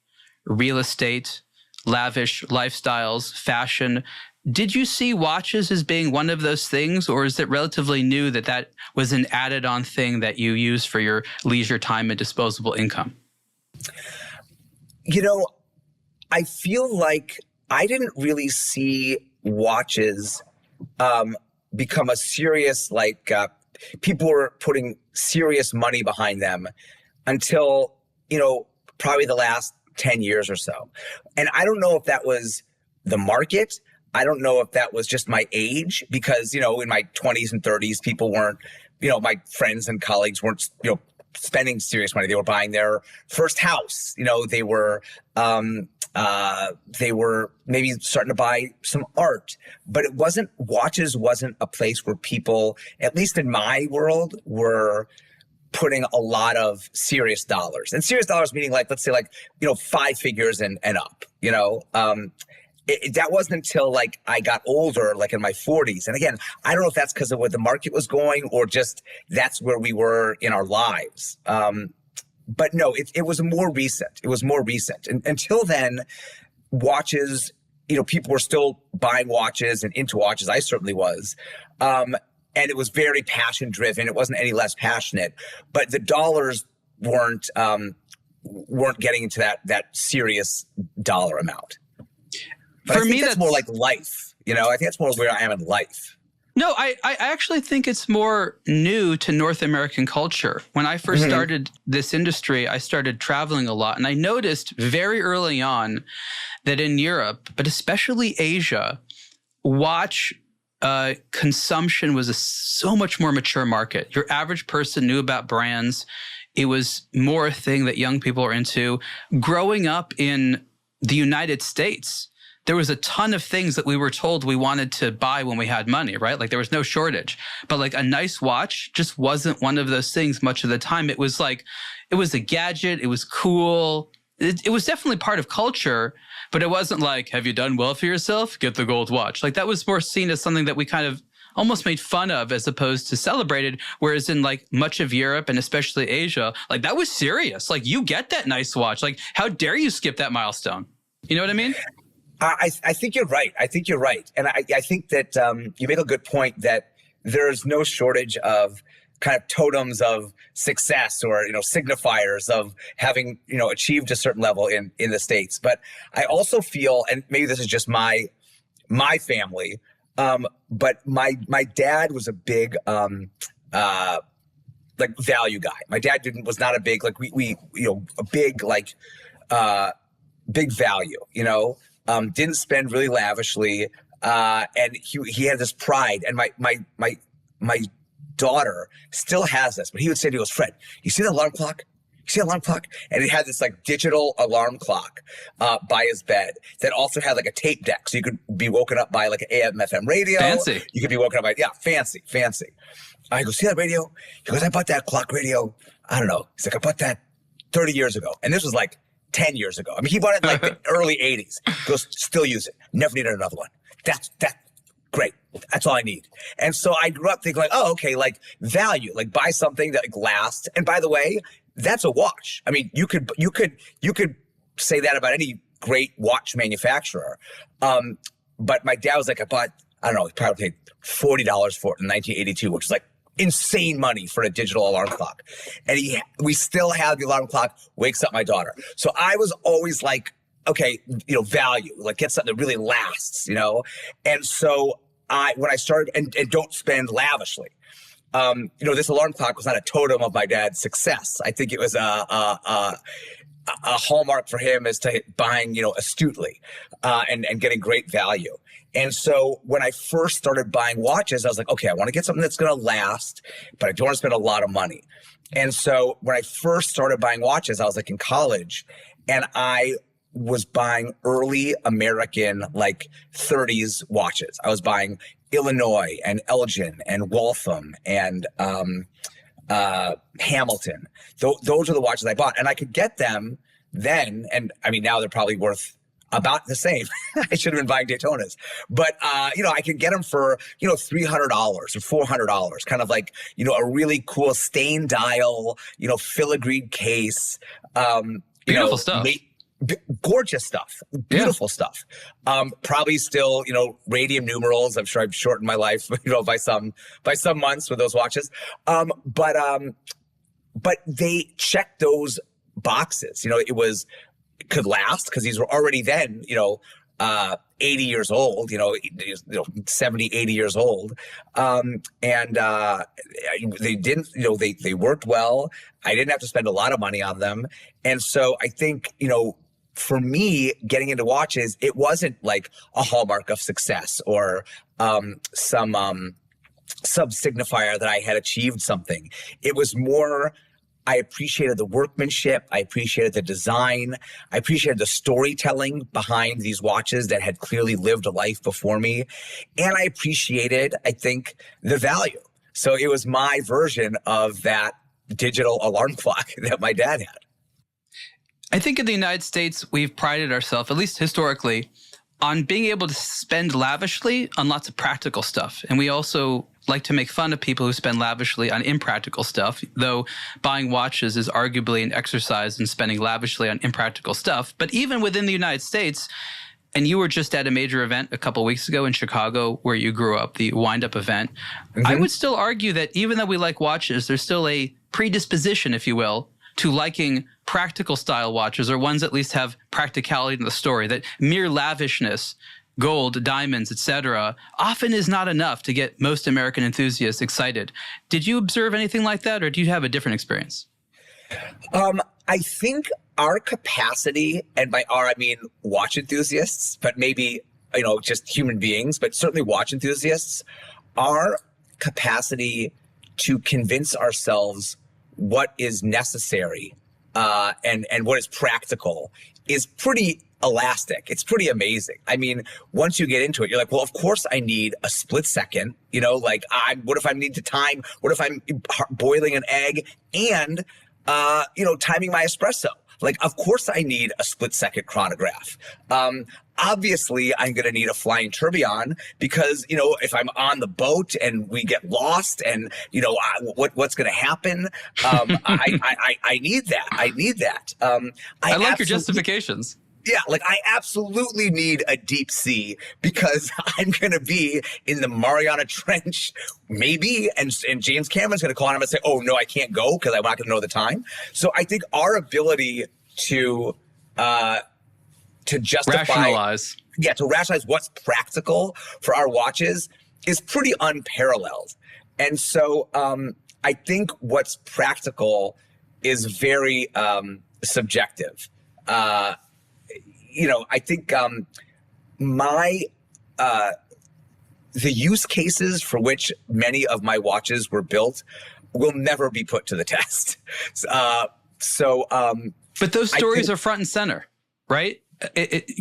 real estate, lavish lifestyles, fashion. Did you see watches as being one of those things, or is it relatively new that was an added on thing that you use for your leisure time and disposable income? You know, I feel like I didn't really see watches become a serious, like, people were putting serious money behind them until, you know, probably the last 10 years or so. And I don't know if that was the market. I don't know if that was just my age, because, you know, in my 20s and 30s, people weren't, you know, my friends and colleagues weren't, you know, spending serious money. They were buying their first house. You know, they were maybe starting to buy some art, but watches wasn't a place where people, at least in my world, were putting a lot of serious dollars. And serious dollars meaning, like, let's say, like, you know, 5 figures and up, you know. That wasn't until, like, I got older, like in my 40s. And again, I don't know if that's because of where the market was going or just that's where we were in our lives. But no, it was more recent. It was more recent. And until then, watches, you know, people were still buying watches and into watches. I certainly was. And it was very passion driven. It wasn't any less passionate, but the dollars weren't getting into that serious dollar amount. But for me, that's more like life. You know, I think that's more where I am in life. No, I actually think it's more new to North American culture. When I first started this industry, I started traveling a lot. And I noticed very early on that in Europe, but especially Asia, watch consumption was a so much more mature market. Your average person knew about brands. It was more a thing that young people are into. Growing up in the United States, there was a ton of things that we were told we wanted to buy when we had money, right? Like there was no shortage, but like a nice watch just wasn't one of those things much of the time. It was like, it was a gadget. It was cool. It was definitely part of culture, but it wasn't like, have you done well for yourself? Get the gold watch. Like that was more seen as something that we kind of almost made fun of as opposed to celebrated. Whereas in like much of Europe and especially Asia, like that was serious. Like you get that nice watch. Like how dare you skip that milestone? You know what I mean? I think you're right. I think you're right. And I think that you make a good point that there's no shortage of kind of totems of success or, you know, signifiers of having, you know, achieved a certain level in the States. But I also feel, and maybe this is just my family, but my dad was a big like value guy. My dad was not a big, like we you know, a big like big value, you know. Didn't spend really lavishly, and he had this pride. And my daughter still has this, but he would say to us, Fred, you see the alarm clock? You see the alarm clock? And he had this like digital alarm clock by his bed that also had like a tape deck, so you could be woken up by like an AM FM radio. Fancy. You could be woken up by fancy. I go, see that radio? He goes, I bought that clock radio. I don't know. He's like, I bought that 30 years ago, and this was like 10 years ago. I mean, he bought it in like the early 80s. He goes, still use it. Never needed another one. That's great. That's all I need. And so I grew up thinking like, oh, okay, like value, like buy something that like lasts. And by the way, that's a watch. I mean, you could say that about any great watch manufacturer. But my dad was like, I don't know, he probably paid $40 for it in 1982, which is like insane money for a digital alarm clock. And we still have the alarm clock, wakes up my daughter. So I was always like, okay, you know, value, like get something that really lasts, you know? And so when I started, and don't spend lavishly, you know, this alarm clock was not a totem of my dad's success. I think it was a hallmark for him as to buying, you know, astutely, and getting great value. And so when I first started buying watches, I was like, okay, I want to get something that's going to last, but I don't want to spend a lot of money. And so when I first started buying watches, I was like in college, and I was buying early American, like 30s watches. I was buying Illinois and Elgin and Waltham and Hamilton. Those are the watches I bought, and I could get them then. And I mean, now they're probably worth about the same. I should have been buying Daytonas, but you know, I could get them for, you know, $300 or $400, kind of like, you know, a really cool stain dial, you know, filigreed case, beautiful stuff. Gorgeous stuff, beautiful stuff. Probably still, you know, radium numerals. I'm sure I've shortened my life, you know, by some months with those watches. But they checked those boxes. You know, it was could last because these were already then, 80 years old, 70, 80 years old. They didn't, they worked well. I didn't have to spend a lot of money on them. And so I think, for me, getting into watches, it wasn't like a hallmark of success or some signifier that I had achieved something. It was more, I appreciated the workmanship. I appreciated the design. I appreciated the storytelling behind these watches that had clearly lived a life before me. And I appreciated, I think, the value. So it was my version of that digital alarm clock that my dad had. I think in the United States, we've prided ourselves, at least historically, on being able to spend lavishly on lots of practical stuff. And we also like to make fun of people who spend lavishly on impractical stuff, though buying watches is arguably an exercise in spending lavishly on impractical stuff. But even within the United States, and you were just at a major event a couple of weeks ago in Chicago where you grew up, the wind-up event, I would still argue that even though we like watches, there's still a predisposition, if you will, to liking practical style watches, or ones that at least have practicality in the story, that mere lavishness, gold, diamonds, etc., often is not enough to get most American enthusiasts excited. Did you observe anything like that, or do you have a different experience? I think our capacity, and by our, I mean watch enthusiasts, but maybe, just human beings, but certainly watch enthusiasts, our capacity to convince ourselves what is necessary and what is practical is pretty elastic. It's pretty amazing. I mean, once you get into it, you're like, well, of course I need a split second, what if I need to time, what if I'm boiling an egg and, timing my espresso? Like, of course I need a split second chronograph. Obviously I'm going to need a flying tourbillon because, if I'm on the boat and we get lost and, what's going to happen? I need that. I need that. I like your justifications. Yeah, like I absolutely need a deep sea because I'm going to be in the Mariana Trench, maybe, and James Cameron's going to call on him and say, oh, no, I can't go because I'm not going to know the time. So I think our ability to justify... Rationalize. Yeah, to rationalize what's practical for our watches is pretty unparalleled. And so I think what's practical is very subjective. I think the use cases for which many of my watches were built will never be put to the test. But those stories are front and center, right?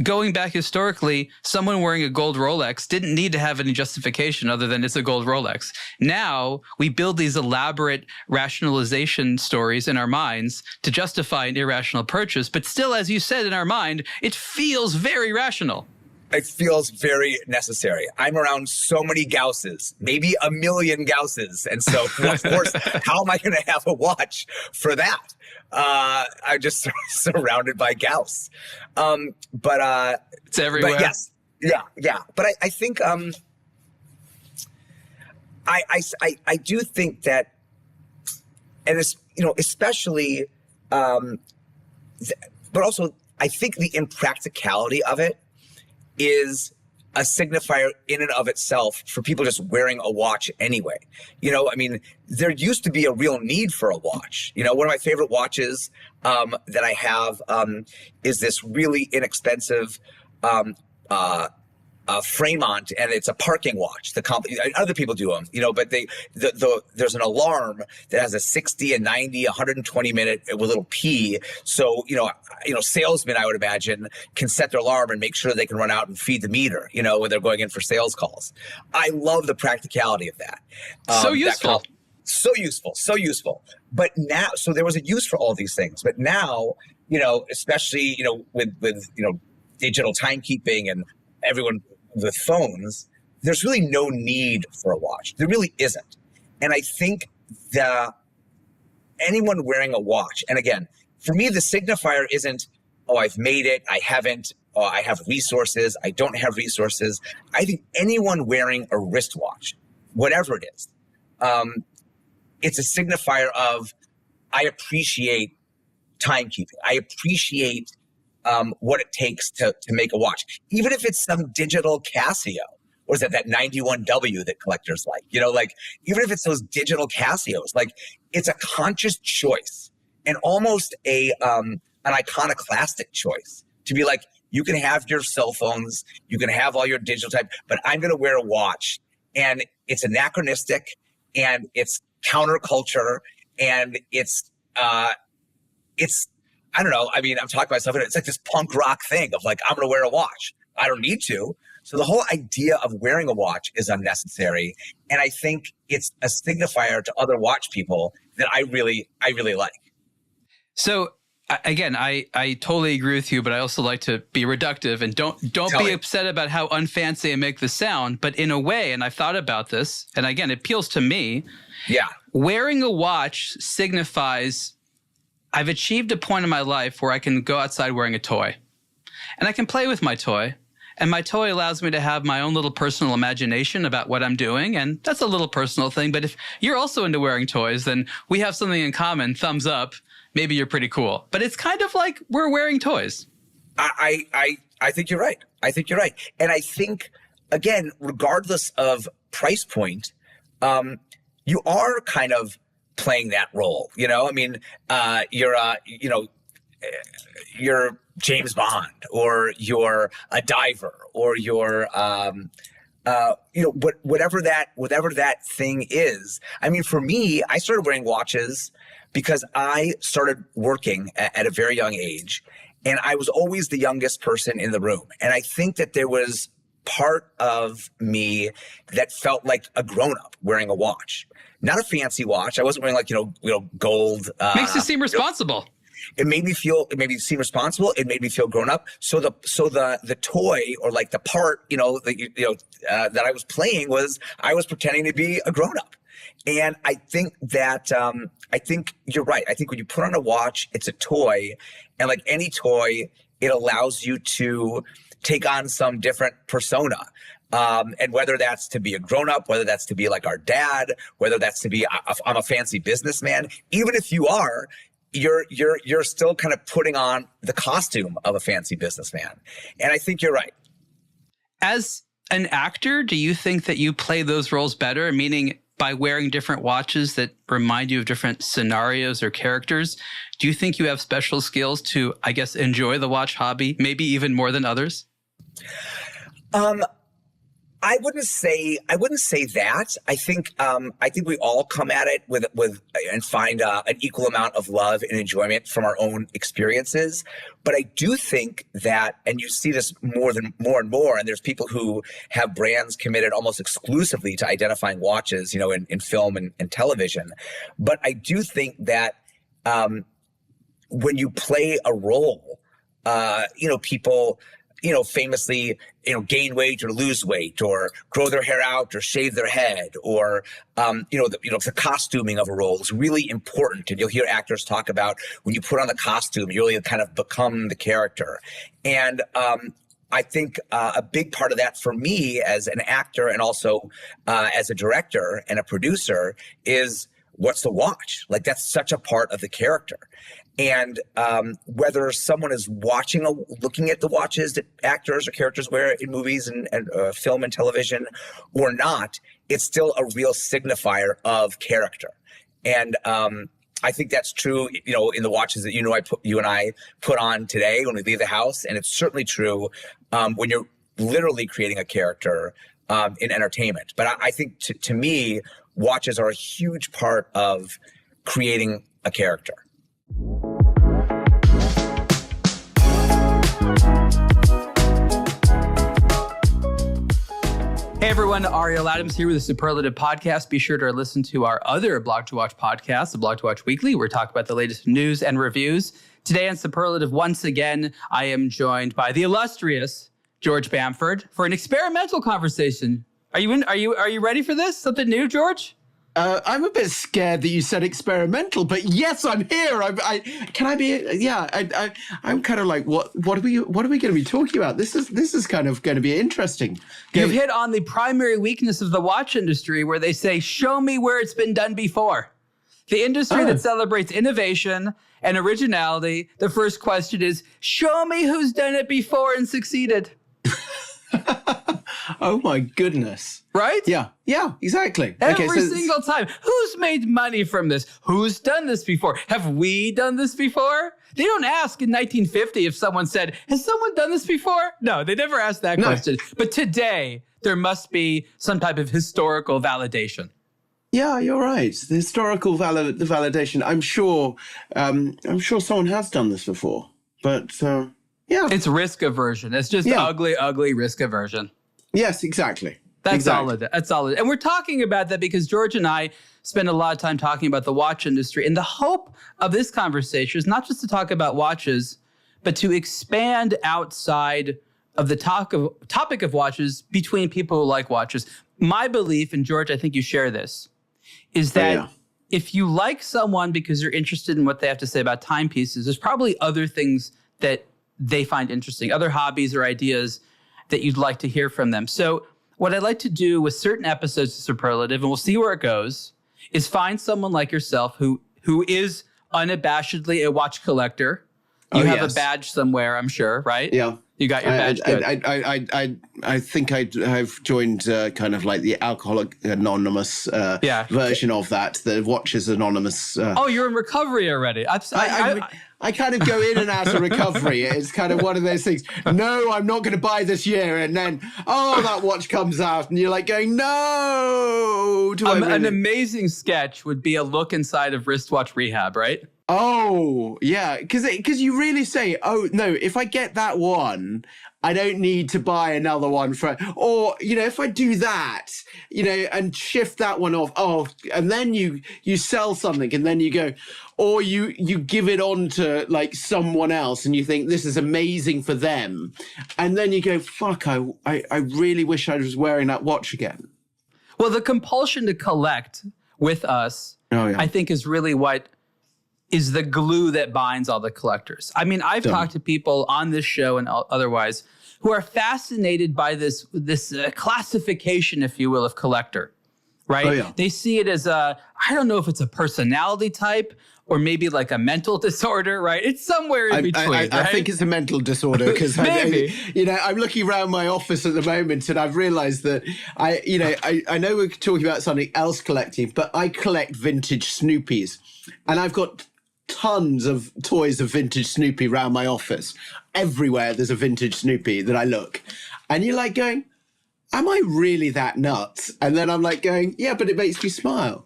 Going back historically, someone wearing a gold Rolex didn't need to have any justification other than it's a gold Rolex. Now we build these elaborate rationalization stories in our minds to justify an irrational purchase. But still, as you said, in our mind, it feels very rational. It feels very necessary. I'm around so many Gausses, maybe a million Gausses. And so, of course, how am I going to have a watch for that? I'm just surrounded by Gauss. It's everywhere. But yes. Yeah. But I think I do think that, and it's, especially, but also I think the impracticality of it is a signifier in and of itself for people just wearing a watch anyway. There used to be a real need for a watch. One of my favorite watches that I have is this really inexpensive Fremont, and it's a parking watch. Other people do them, but there's an alarm that has a 60 and 90, 120 minute with a little P. So, salesmen, I would imagine, can set their alarm and make sure they can run out and feed the meter, when they're going in for sales calls. I love the practicality of that. So useful. So useful. But now, so there was a use for all these things. But now, especially, with digital timekeeping and everyone with phones, there's really no need for a watch. There really isn't. And I think that anyone wearing a watch, and again, for me, the signifier isn't, oh, I've made it, I haven't, oh, I have resources, I don't have resources. I think anyone wearing a wristwatch, whatever it is, it's a signifier of, I appreciate timekeeping. I appreciate what it takes to make a watch, even if it's some digital Casio. Or is it that 91W that collectors like? Like even if it's those digital Casios, like it's a conscious choice and almost an iconoclastic choice to be like, you can have your cell phones, you can have all your digital type, but I'm going to wear a watch, and it's anachronistic, and it's counterculture, and it's I don't know. I mean, I'm talking to myself, and it's like this punk rock thing of like, I'm going to wear a watch. I don't need to. So the whole idea of wearing a watch is unnecessary. And I think it's a signifier to other watch people that I really like. So again, I totally agree with you, but I also like to be reductive and don't be upset about how unfancy I make the sound. But in a way, and I've thought about this, and again, it appeals to me. Yeah. Wearing a watch signifies I've achieved a point in my life where I can go outside wearing a toy, and I can play with my toy. And my toy allows me to have my own little personal imagination about what I'm doing. And that's a little personal thing. But if you're also into wearing toys, then we have something in common. Thumbs up. Maybe you're pretty cool. But it's kind of like we're wearing toys. I think you're right. I think you're right. And I think, again, regardless of price point, you are kind of playing that role. I mean, you're James Bond, or you're a diver, or you're, whatever that thing is. I mean, for me, I started wearing watches because I started working at a very young age, and I was always the youngest person in the room. And I think that there was part of me that felt like a grown-up wearing a watch, not a fancy watch. I wasn't wearing like, gold. Makes you seem responsible. It made me seem responsible. It made me feel grown up. So the toy, or like the part, that I was playing was, I was pretending to be a grown up. And I think that, I think you're right. I think when you put on a watch, it's a toy, and like any toy, it allows you to take on some different persona. And whether that's to be a grown-up, whether that's to be like our dad, whether that's to be, I'm a fancy businessman, even if you are, you're still kind of putting on the costume of a fancy businessman. And I think you're right. As an actor, do you think that you play those roles better? Meaning by wearing different watches that remind you of different scenarios or characters, do you think you have special skills to, I guess, enjoy the watch hobby, maybe even more than others? I wouldn't say that. I think we all come at it with and find an equal amount of love and enjoyment from our own experiences. But I do think that, and you see this more and more, and there's people who have brands committed almost exclusively to identifying watches, in film and television. But I do think that when you play a role, people, famously, gain weight or lose weight, or grow their hair out or shave their head, or, the costuming of a role is really important. And you'll hear actors talk about when you put on the costume, you really kind of become the character. And, I think a big part of that for me as an actor, and also as a director and a producer, is what's the watch? Like, that's such a part of the character. And whether someone is looking at the watches that actors or characters wear in movies and film and television or not, it's still a real signifier of character. And I think that's true, in the watches that you and I put on today when we leave the house, and it's certainly true when you're literally creating a character in entertainment. But I think to me, watches are a huge part of creating a character. Hey everyone, Ariel Adams here with the Superlative Podcast. Be sure to listen to our other Blog to Watch podcast, the Blog to Watch Weekly, where we talk about the latest news and reviews. Today on Superlative, once again, I am joined by the illustrious George Bamford for an experimental conversation. Are you ready for this? Something new, George? I'm a bit scared that you said experimental, but yes, I'm here. I'm kind of like, what are we going to be talking about? This is kind of going to be interesting. You've hit on the primary weakness of the watch industry, where they say, show me where it's been done before. The industry that celebrates innovation and originality. The first question is, show me who's done it before and succeeded. Oh my goodness. Right? Yeah, exactly. Every single time. Who's made money from this? Who's done this before? Have we done this before? They don't ask in 1950 if someone said, has someone done this before? No, they never asked that question. But today, there must be some type of historical validation. Yeah, you're right. The historical validation. I'm sure someone has done this before, but yeah, it's risk aversion. It's just ugly risk aversion. Yes, exactly. That's solid. That's solid. And we're talking about that because George and I spend a lot of time talking about the watch industry, and the hope of this conversation is not just to talk about watches, but to expand outside of the topic of watches between people who like watches. My belief, and George, I think you share this, is that if you like someone because you're interested in what they have to say about timepieces, there's probably other things that they find interesting, other hobbies or ideas that you'd like to hear from them. So what I'd like to do with certain episodes of Superlative, and we'll see where it goes, is find someone like yourself who is unabashedly a watch collector. You have a badge somewhere, I'm sure, right? Yeah. You got your badge. Good. I think I've joined kind of like the Alcoholic Anonymous version of that, the Watches Anonymous. Oh, you're in recovery already. I kind of go in and out of recovery. It's kind of one of those things. No, I'm not going to buy this year. And then, that watch comes out and you're like going, no. An amazing sketch would be a look inside of wristwatch rehab, right? Oh, yeah. Because you really say, oh, no, if I get that one, I don't need to buy another one or, if I do that, and shift that one off, and then you sell something and then you go, or you give it on to like someone else and you think this is amazing for them. And then you go, fuck, I really wish I was wearing that watch again. Well, the compulsion to collect with us, I think is really what is the glue that binds all the collectors. I mean, I've talked to people on this show and otherwise who are fascinated by this classification, if you will, of collector, right? Oh, yeah. They see it as I don't know if it's a personality type or maybe like a mental disorder, right? It's somewhere in between, right? I think it's a mental disorder because I'm looking around my office at the moment and I've realized that I know we're talking about something else collecting, but I collect vintage Snoopies and I've got tons of toys of vintage Snoopy around my office. Everywhere there's a vintage Snoopy that I look. And you're like going, am I really that nuts? And then I'm like going, yeah, but it makes me smile.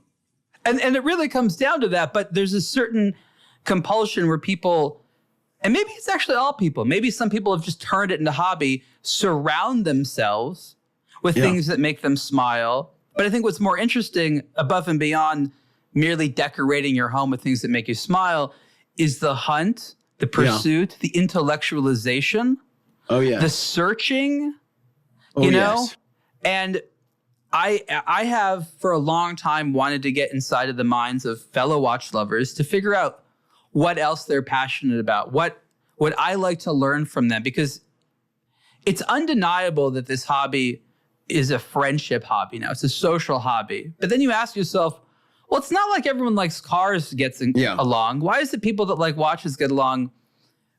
And it really comes down to that. But there's a certain compulsion where people, and maybe it's actually all people, maybe some people have just turned it into hobby, surround themselves with things that make them smile. But I think what's more interesting above and beyond merely decorating your home with things that make you smile is the hunt, the pursuit, the intellectualization, the searching, you know? And I have for a long time wanted to get inside of the minds of fellow watch lovers to figure out what else they're passionate about, what would I like to learn from them, because it's undeniable that this hobby is a friendship hobby now. It's a social hobby. But then you ask yourself, well, it's not like everyone likes cars gets along. Why is it people that like watches get along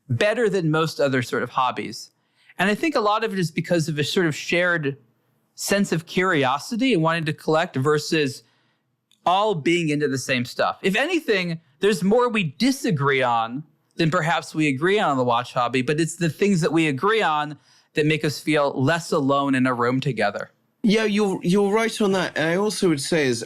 better than most other sort of hobbies? And I think a lot of it is because of a sort of shared sense of curiosity and wanting to collect versus all being into the same stuff. If anything, there's more we disagree on than perhaps we agree on the watch hobby, but it's the things that we agree on that make us feel less alone in a room together. Yeah, you're right on that. And I also would say is,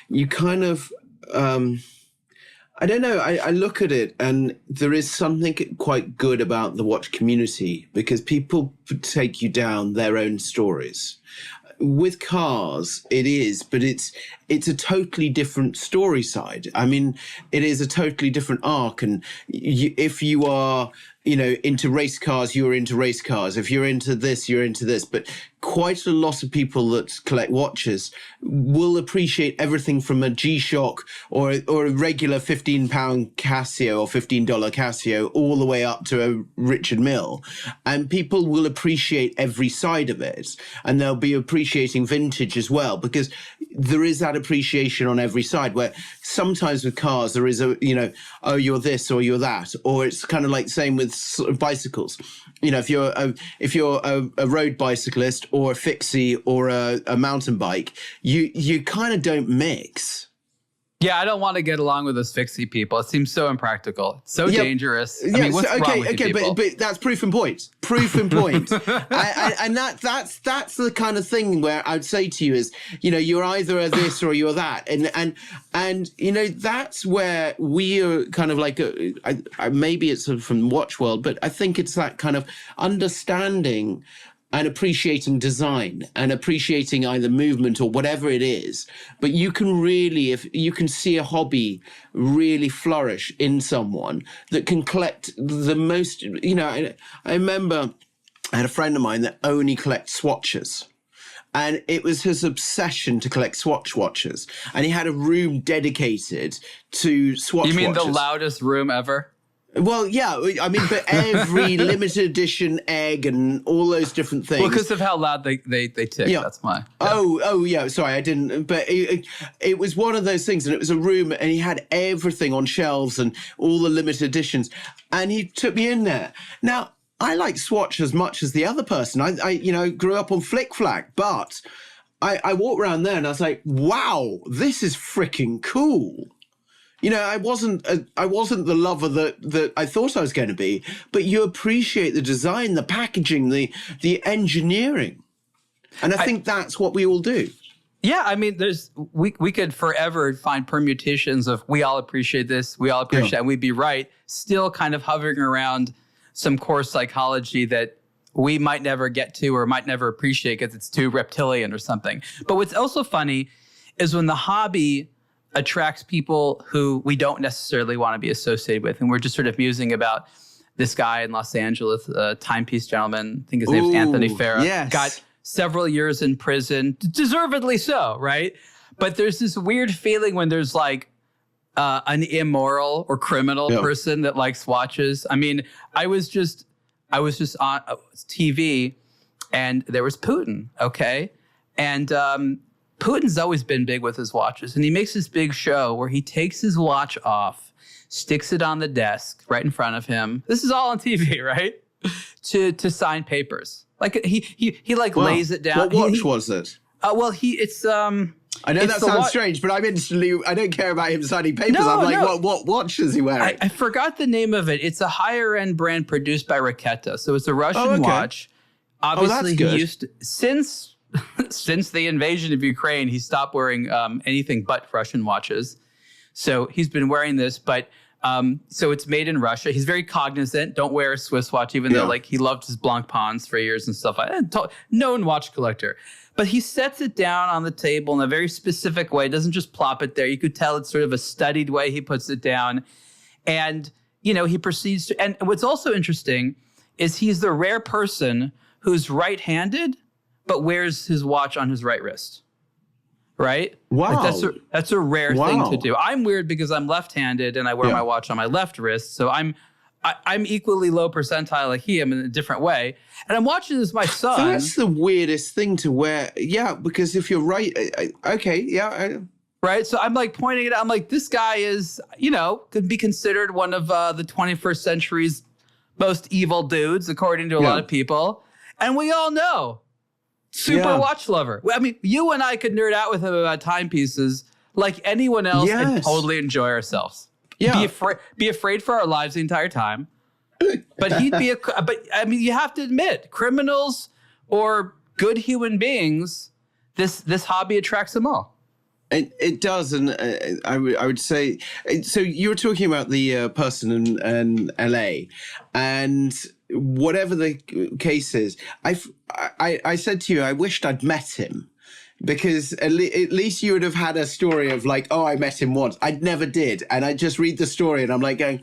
you kind of, I don't know, I look at it and there is something quite good about the watch community because people take you down their own stories. With cars, it is, but it's a totally different story side. I mean, it is a totally different arc. And if you are, into race cars, you're into race cars. If you're into this, you're into this. But quite a lot of people that collect watches will appreciate everything from a G-Shock or a regular £15 Casio or $15 Casio all the way up to a Richard Mille. And people will appreciate every side of it. And they'll be appreciating vintage as well, because there is that that appreciation on every side, where sometimes with cars there is a, oh, you're this or you're that, or it's kind of like same with sort of bicycles. If you're a road bicyclist or a fixie or a mountain bike, you kind of don't mix. Yeah, I don't want to get along with those fixie people. It seems so impractical, so dangerous. I mean, what's wrong with you people? But that's proof in point. Proof in point. and that's the kind of thing where I'd say to you is, you're either a this or you're that, and that's where we are kind of like maybe it's from Watch World, but I think it's that kind of understanding and appreciating design and appreciating either movement or whatever it is. But you can really, if you can see a hobby really flourish in someone that can collect the most, I remember I had a friend of mine that only collects swatches. And it was his obsession to collect Swatch watches. And he had a room dedicated to Swatch watches. You mean the loudest room ever? Well, yeah, I mean, but every limited edition egg and all those different things. Well, because of how loud they tick. Yeah. That's my. Yeah. Oh, yeah. Sorry, I didn't. But it was one of those things, and it was a room, and he had everything on shelves and all the limited editions, and he took me in there. Now, I like Swatch as much as the other person. I grew up on Flick Flack, but I walked around there and I was like, wow, this is freaking cool. I wasn't the lover that I thought I was going to be, but you appreciate the design, the packaging, the engineering. And I think that's what we all do. Yeah, I mean, we could forever find permutations of we all appreciate this, we all appreciate that, and we'd be right, still kind of hovering around some core psychology that we might never get to or might never appreciate because it's too reptilian or something. But what's also funny is when the hobby attracts people who we don't necessarily want to be associated with. And we're just sort of musing about this guy in Los Angeles, a timepiece gentleman, I think his name's Anthony Farah, yes. Got several years in prison, deservedly so, right? But there's this weird feeling when there's like an immoral or criminal person that likes watches. I mean, I was just on TV and there was Putin, okay? And Putin's always been big with his watches, and he makes this big show where he takes his watch off, sticks it on the desk right in front of him. This is all on TV, right? To sign papers. Like he lays it down. What watch was it? It's I know that sounds strange, but I don't care about him signing papers. I'm like, what watch is he wearing? I forgot the name of it. It's a higher end brand produced by Raketa, so it's a Russian watch. Obviously, that's good. He used since the invasion of Ukraine, he stopped wearing anything but Russian watches. So he's been wearing this, but so it's made in Russia. He's very cognizant. Don't wear a Swiss watch, even though he loved his Blancpains for years and stuff like that. Known watch collector. But he sets it down on the table in a very specific way. Doesn't just plop it there. You could tell it's sort of a studied way he puts it down. And, he proceeds to, and what's also interesting is he's the rare person who's right-handed, but wears his watch on his right wrist, right? Wow. Like that's a rare thing to do. I'm weird because I'm left-handed and I wear my watch on my left wrist. So I'm equally low percentile like he am in a different way. And I'm watching this with my son. So that's the weirdest thing to wear. Yeah, because if you're right, right? So I'm like pointing it out. I'm like, this guy is, could be considered one of the 21st century's most evil dudes, according to a lot of people. And we all know. Super watch lover. I mean, you and I could nerd out with him about timepieces like anyone else and totally enjoy ourselves. Yeah. Be afraid for our lives the entire time. But you have to admit, criminals or good human beings, this hobby attracts them all. It does, and I would say. So you were talking about the person in LA, and whatever the case is, I said to you, I wished I'd met him, because at least you would have had a story of like, oh, I met him once. I never did, and I just read the story, and I'm like going,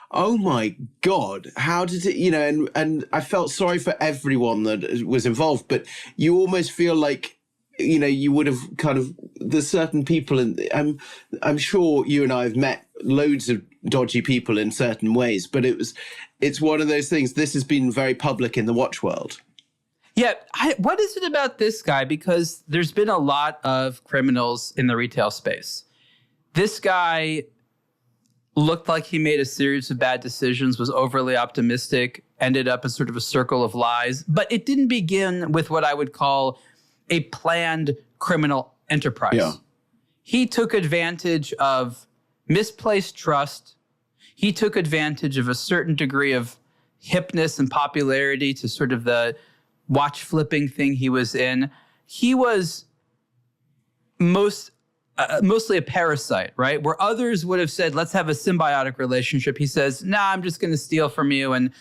oh my God, how did it? And I felt sorry for everyone that was involved, but you almost feel like, you would have kind of, there's certain people, and I'm sure you and I have met loads of dodgy people in certain ways, but it's one of those things. This has been very public in the watch world. Yeah. What is it about this guy? Because there's been a lot of criminals in the retail space. This guy looked like he made a series of bad decisions, was overly optimistic, ended up as sort of a circle of lies. But it didn't begin with what I would call a planned criminal enterprise. Yeah. He took advantage of misplaced trust. He took advantage of a certain degree of hipness and popularity to sort of the watch flipping thing he was in. He was mostly a parasite, right? Where others would have said, let's have a symbiotic relationship. He says, nah, I'm just going to steal from you and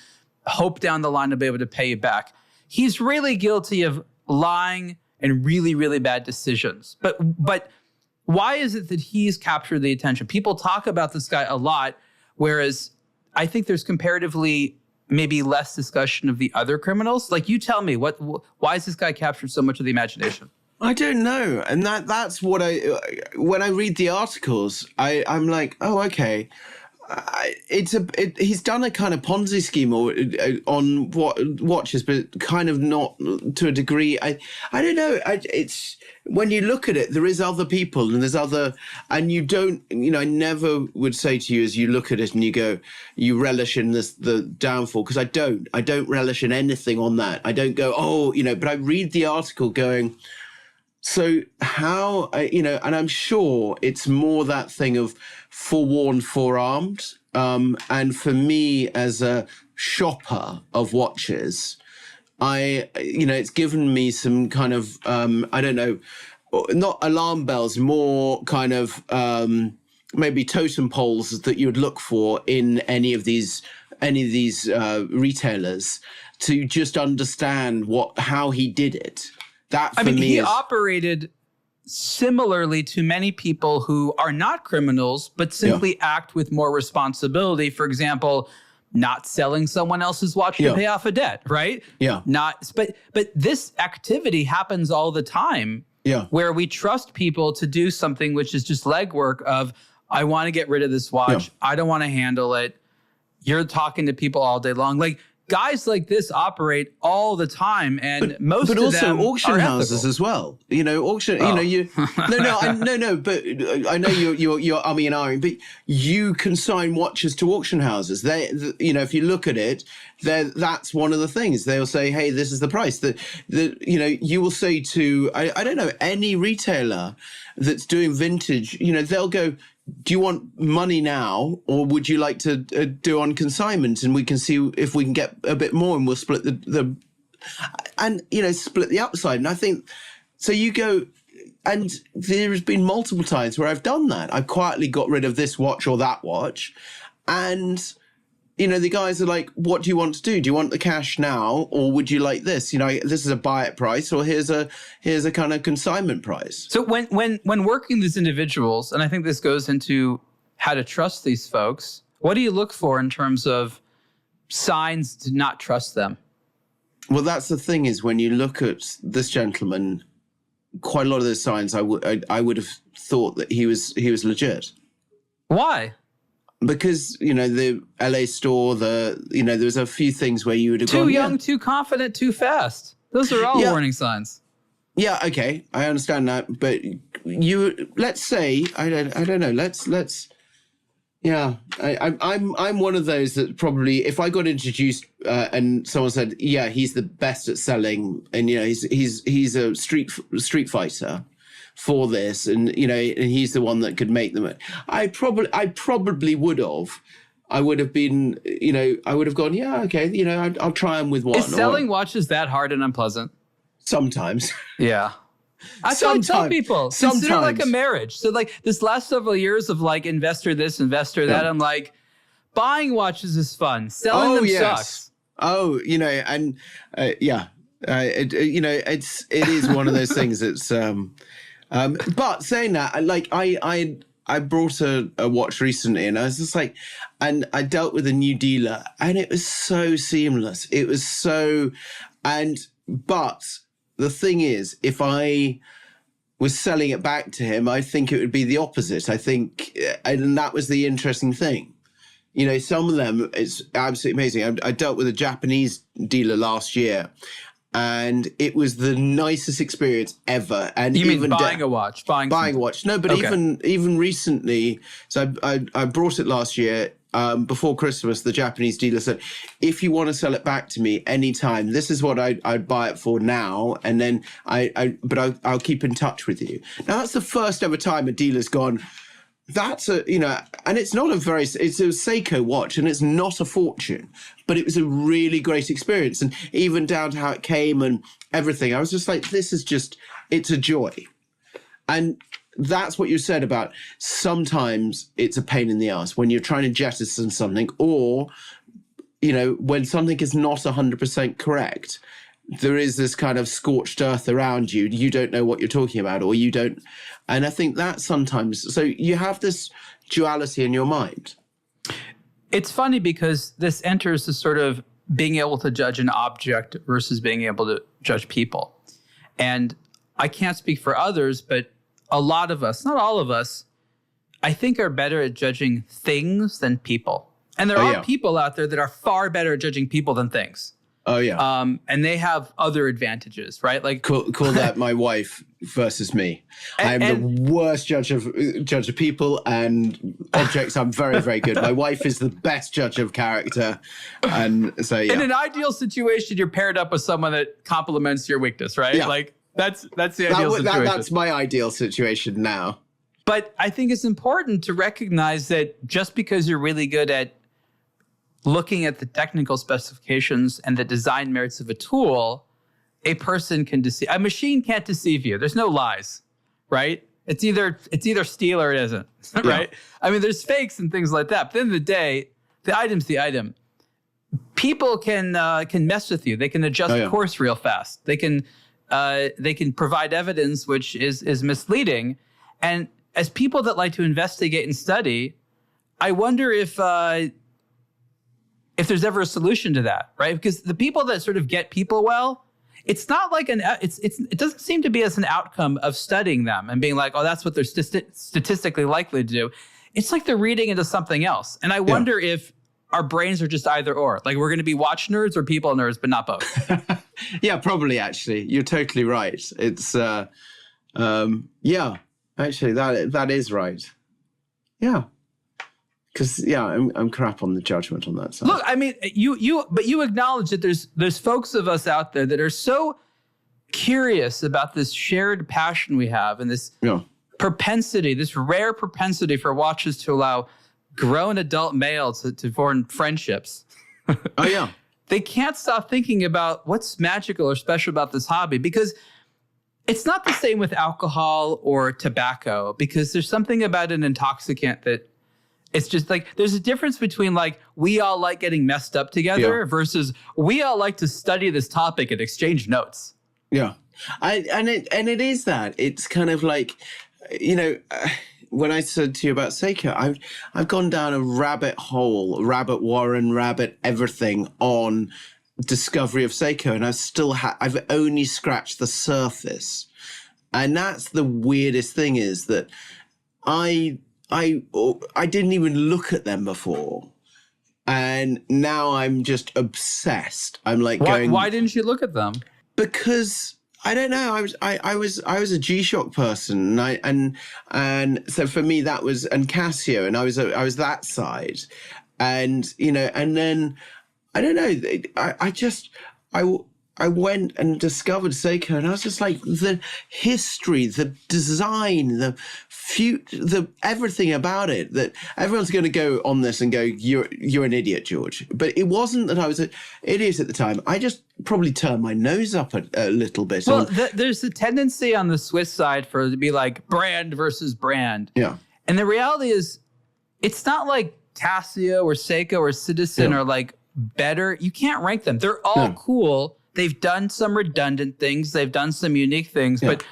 hope down the line to be able to pay you back. He's really guilty of lying and really, really bad decisions. But why is it that he's captured the attention? People talk about this guy a lot, whereas I think there's comparatively maybe less discussion of the other criminals. Like, you tell me, why is this guy captured so much of the imagination? I don't know. And that's what when I read the articles, I'm like, oh, okay. He's done a kind of Ponzi scheme on watches, but kind of not to a degree. I don't know. It's when you look at it, there is other people and there's other, and you don't, I never would say to you as you look at it and you go, you relish in the downfall, because I don't relish in anything on that. I don't go, but I read the article going, so how, and I'm sure it's more that thing of forewarned, forearmed. And for me as a shopper of watches, it's given me some kind of, I don't know, not alarm bells, more kind of maybe totem poles that you would look for in any of these retailers to just understand how he did it. That for me he operated similarly to many people who are not criminals, but simply act with more responsibility. For example, not selling someone else's watch to pay off a debt, right? Yeah. But this activity happens all the time. Yeah. Where we trust people to do something which is just legwork of, I want to get rid of this watch. Yeah. I don't want to handle it. You're talking to people all day long. Like, guys like this operate all the time, and most of them also auction are houses ethical. as well. Auction. But I know you're umming and ahhing, but you consign watches to auction houses. If you look at it, that's one of the things they'll say. Hey, this is the price. You will say to I don't know, any retailer that's doing vintage. They'll go, do you want money now, or would you like to do on consignment, and we can see if we can get a bit more, and we'll split split the upside. And I think so. You go, and there's been multiple times where I've done that. I've quietly got rid of this watch or that watch, and the guys are like, what do you want to do? Do you want the cash now, or would you like this? This is a buy it price, or here's a kind of consignment price. So when working with these individuals, and I think this goes into how to trust these folks, what do you look for in terms of signs to not trust them? Well, that's the thing, is when you look at this gentleman, quite a lot of those signs I would have thought that he was legit. Why? Because, the LA store, there was a few things where you would have gone, too young, too confident, too fast. Those are all warning signs. Yeah, okay, I understand that. But let's say, I don't know, let's yeah, I'm one of those that probably, if I got introduced and someone said, yeah, he's the best at selling, and he's a street fighter for this, and and he's the one that could make them. I probably would have. I would have been, I would have gone, yeah, okay, I'll try him with one. Is selling watches that hard and unpleasant? Sometimes. Yeah. That's what I tell people. Consider it like a marriage. So like this last several years of like investor this, investor that, I'm like, buying watches is fun. Selling them sucks. Oh, and it is one of those things that's, but saying that, like I brought a watch recently, and I was just like, and I dealt with a new dealer, and it was so seamless. It was so, but the thing is, if I was selling it back to him, I think it would be the opposite. I think, and that was the interesting thing. Some of them, it's absolutely amazing. I dealt with a Japanese dealer last year, and it was the nicest experience ever. And you even mean buying a watch? Buying a watch? No, but Okay. even recently, so I brought it last year. Before Christmas, the Japanese dealer said, if you want to sell it back to me anytime, this is what I'd buy it for now. And then I'll keep in touch with you. Now, that's the first ever time a dealer's gone, that's and it's not it's a Seiko watch and it's not a fortune, but it was a really great experience. And even down to how it came and everything, I was just like, it's a joy. And that's what you said about sometimes it's a pain in the ass when you're trying to jettison something, or, when something is not 100% correct, there is this kind of scorched earth around you. You don't know what you're talking about, or you don't. And I think that sometimes, so you have this duality in your mind. It's funny because this enters the sort of being able to judge an object versus being able to judge people. And I can't speak for others, but a lot of us, not all of us, I think are better at judging things than people. And there are people out there that are far better at judging people than things. Oh, yeah. And they have other advantages, right? Like call that my wife versus me. I'm the worst judge of people and objects. I'm very, very good. My wife is the best judge of character. And so, yeah. In an ideal situation, you're paired up with someone that complements your weakness, right? Yeah. Like that's the ideal situation. That's my ideal situation now. But I think it's important to recognize that just because you're really good at looking at the technical specifications and the design merits of a tool, a person can deceive. A machine can't deceive you. There's no lies, right? It's either steal or it isn't, right? Yeah. I mean, there's fakes and things like that. But at the end of the day, the item's the item. People can mess with you. They can adjust course real fast. They can provide evidence which is misleading. And as people that like to investigate and study, I wonder if there's ever a solution to that, right? Because the people that sort of get people well, it's not like it doesn't seem to be as an outcome of studying them and being like, oh, that's what they're statistically likely to do. It's like they're reading into something else. And I wonder if our brains are just either or. Like we're going to be watch nerds or people nerds, but not both. Yeah, probably, actually. You're totally right. It's, actually, that is right. Yeah. Because I'm crap on the judgment on that side. Look, I mean, you acknowledge that there's folks of us out there that are so curious about this shared passion we have and this propensity, this rare propensity for watches to allow grown adult males to form friendships. Oh yeah, they can't stop thinking about what's magical or special about this hobby, because it's not the same with alcohol or tobacco, because there's something about an intoxicant that. It's just like there's a difference between like we all like getting messed up together versus we all like to study this topic and exchange notes. Yeah, it is that. It's kind of like, when I said to you about Seiko, I've gone down a rabbit hole, rabbit warren, rabbit everything on discovery of Seiko, and I've only scratched the surface, and that's the weirdest thing is that I didn't even look at them before, and now I'm just obsessed. I'm like, why didn't you look at them? Because I don't know. I was a G-Shock person, and so for me that was, and Casio, and I was that side, and and then I don't know. I went and discovered Seiko, and I was just like, the history, the design, the everything about it, that everyone's going to go on this and go, you're an idiot, George. But it wasn't that I was an idiot at the time. I just probably turned my nose up a little bit. Well, there's a tendency on the Swiss side for it to be like brand versus brand. Yeah. And the reality is, it's not like Casio or Seiko or Citizen are like better. You can't rank them. They're all cool. They've done some redundant things. They've done some unique things. But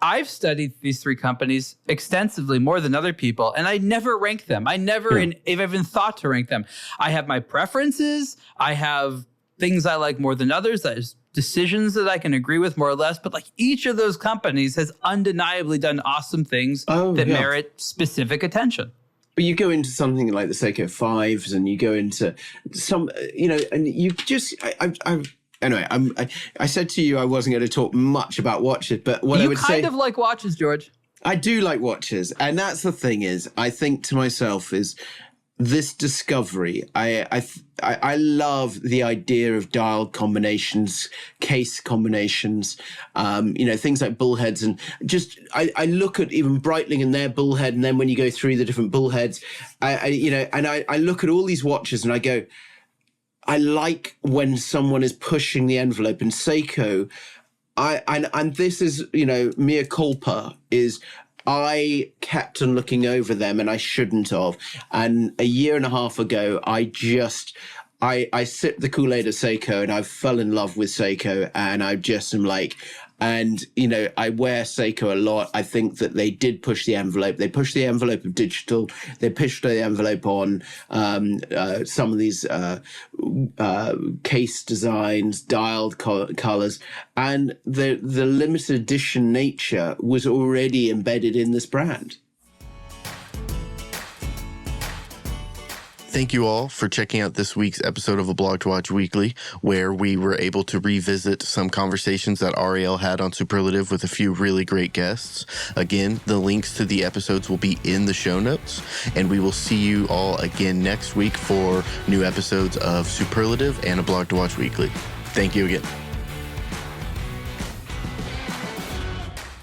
I've studied these three companies extensively, more than other people, and I never rank them. I never even thought to rank them. I have my preferences. I have things I like more than others. There's decisions that I can agree with more or less. But like each of those companies has undeniably done awesome things that merit specific attention. But you go into something like the Seiko 5s, and you go into some, and you just, Anyway, I said to you I wasn't going to talk much about watches, but what I would say... You kind of like watches, George. I do like watches. And that's the thing is, I think to myself is this discovery. I love the idea of dial combinations, case combinations, things like bullheads. And just, I look at even Breitling and their bullhead. And then when you go through the different bullheads, I look at all these watches and I go, I like when someone is pushing the envelope. And Seiko, and this is, mea culpa, is I kept on looking over them and I shouldn't have. And a year and a half ago, I sipped the Kool-Aid of Seiko and I fell in love with Seiko, and I just am like, and, I wear Seiko a lot. I think that they did push the envelope. They pushed the envelope of digital. They pushed the envelope on some of these case designs, dialed colors. And the limited edition nature was already embedded in this brand. Thank you all for checking out this week's episode of A Blog to Watch Weekly, where we were able to revisit some conversations that Ariel had on Superlative with a few really great guests. Again, the links to the episodes will be in the show notes, and we will see you all again next week for new episodes of Superlative and A Blog to Watch Weekly. Thank you again.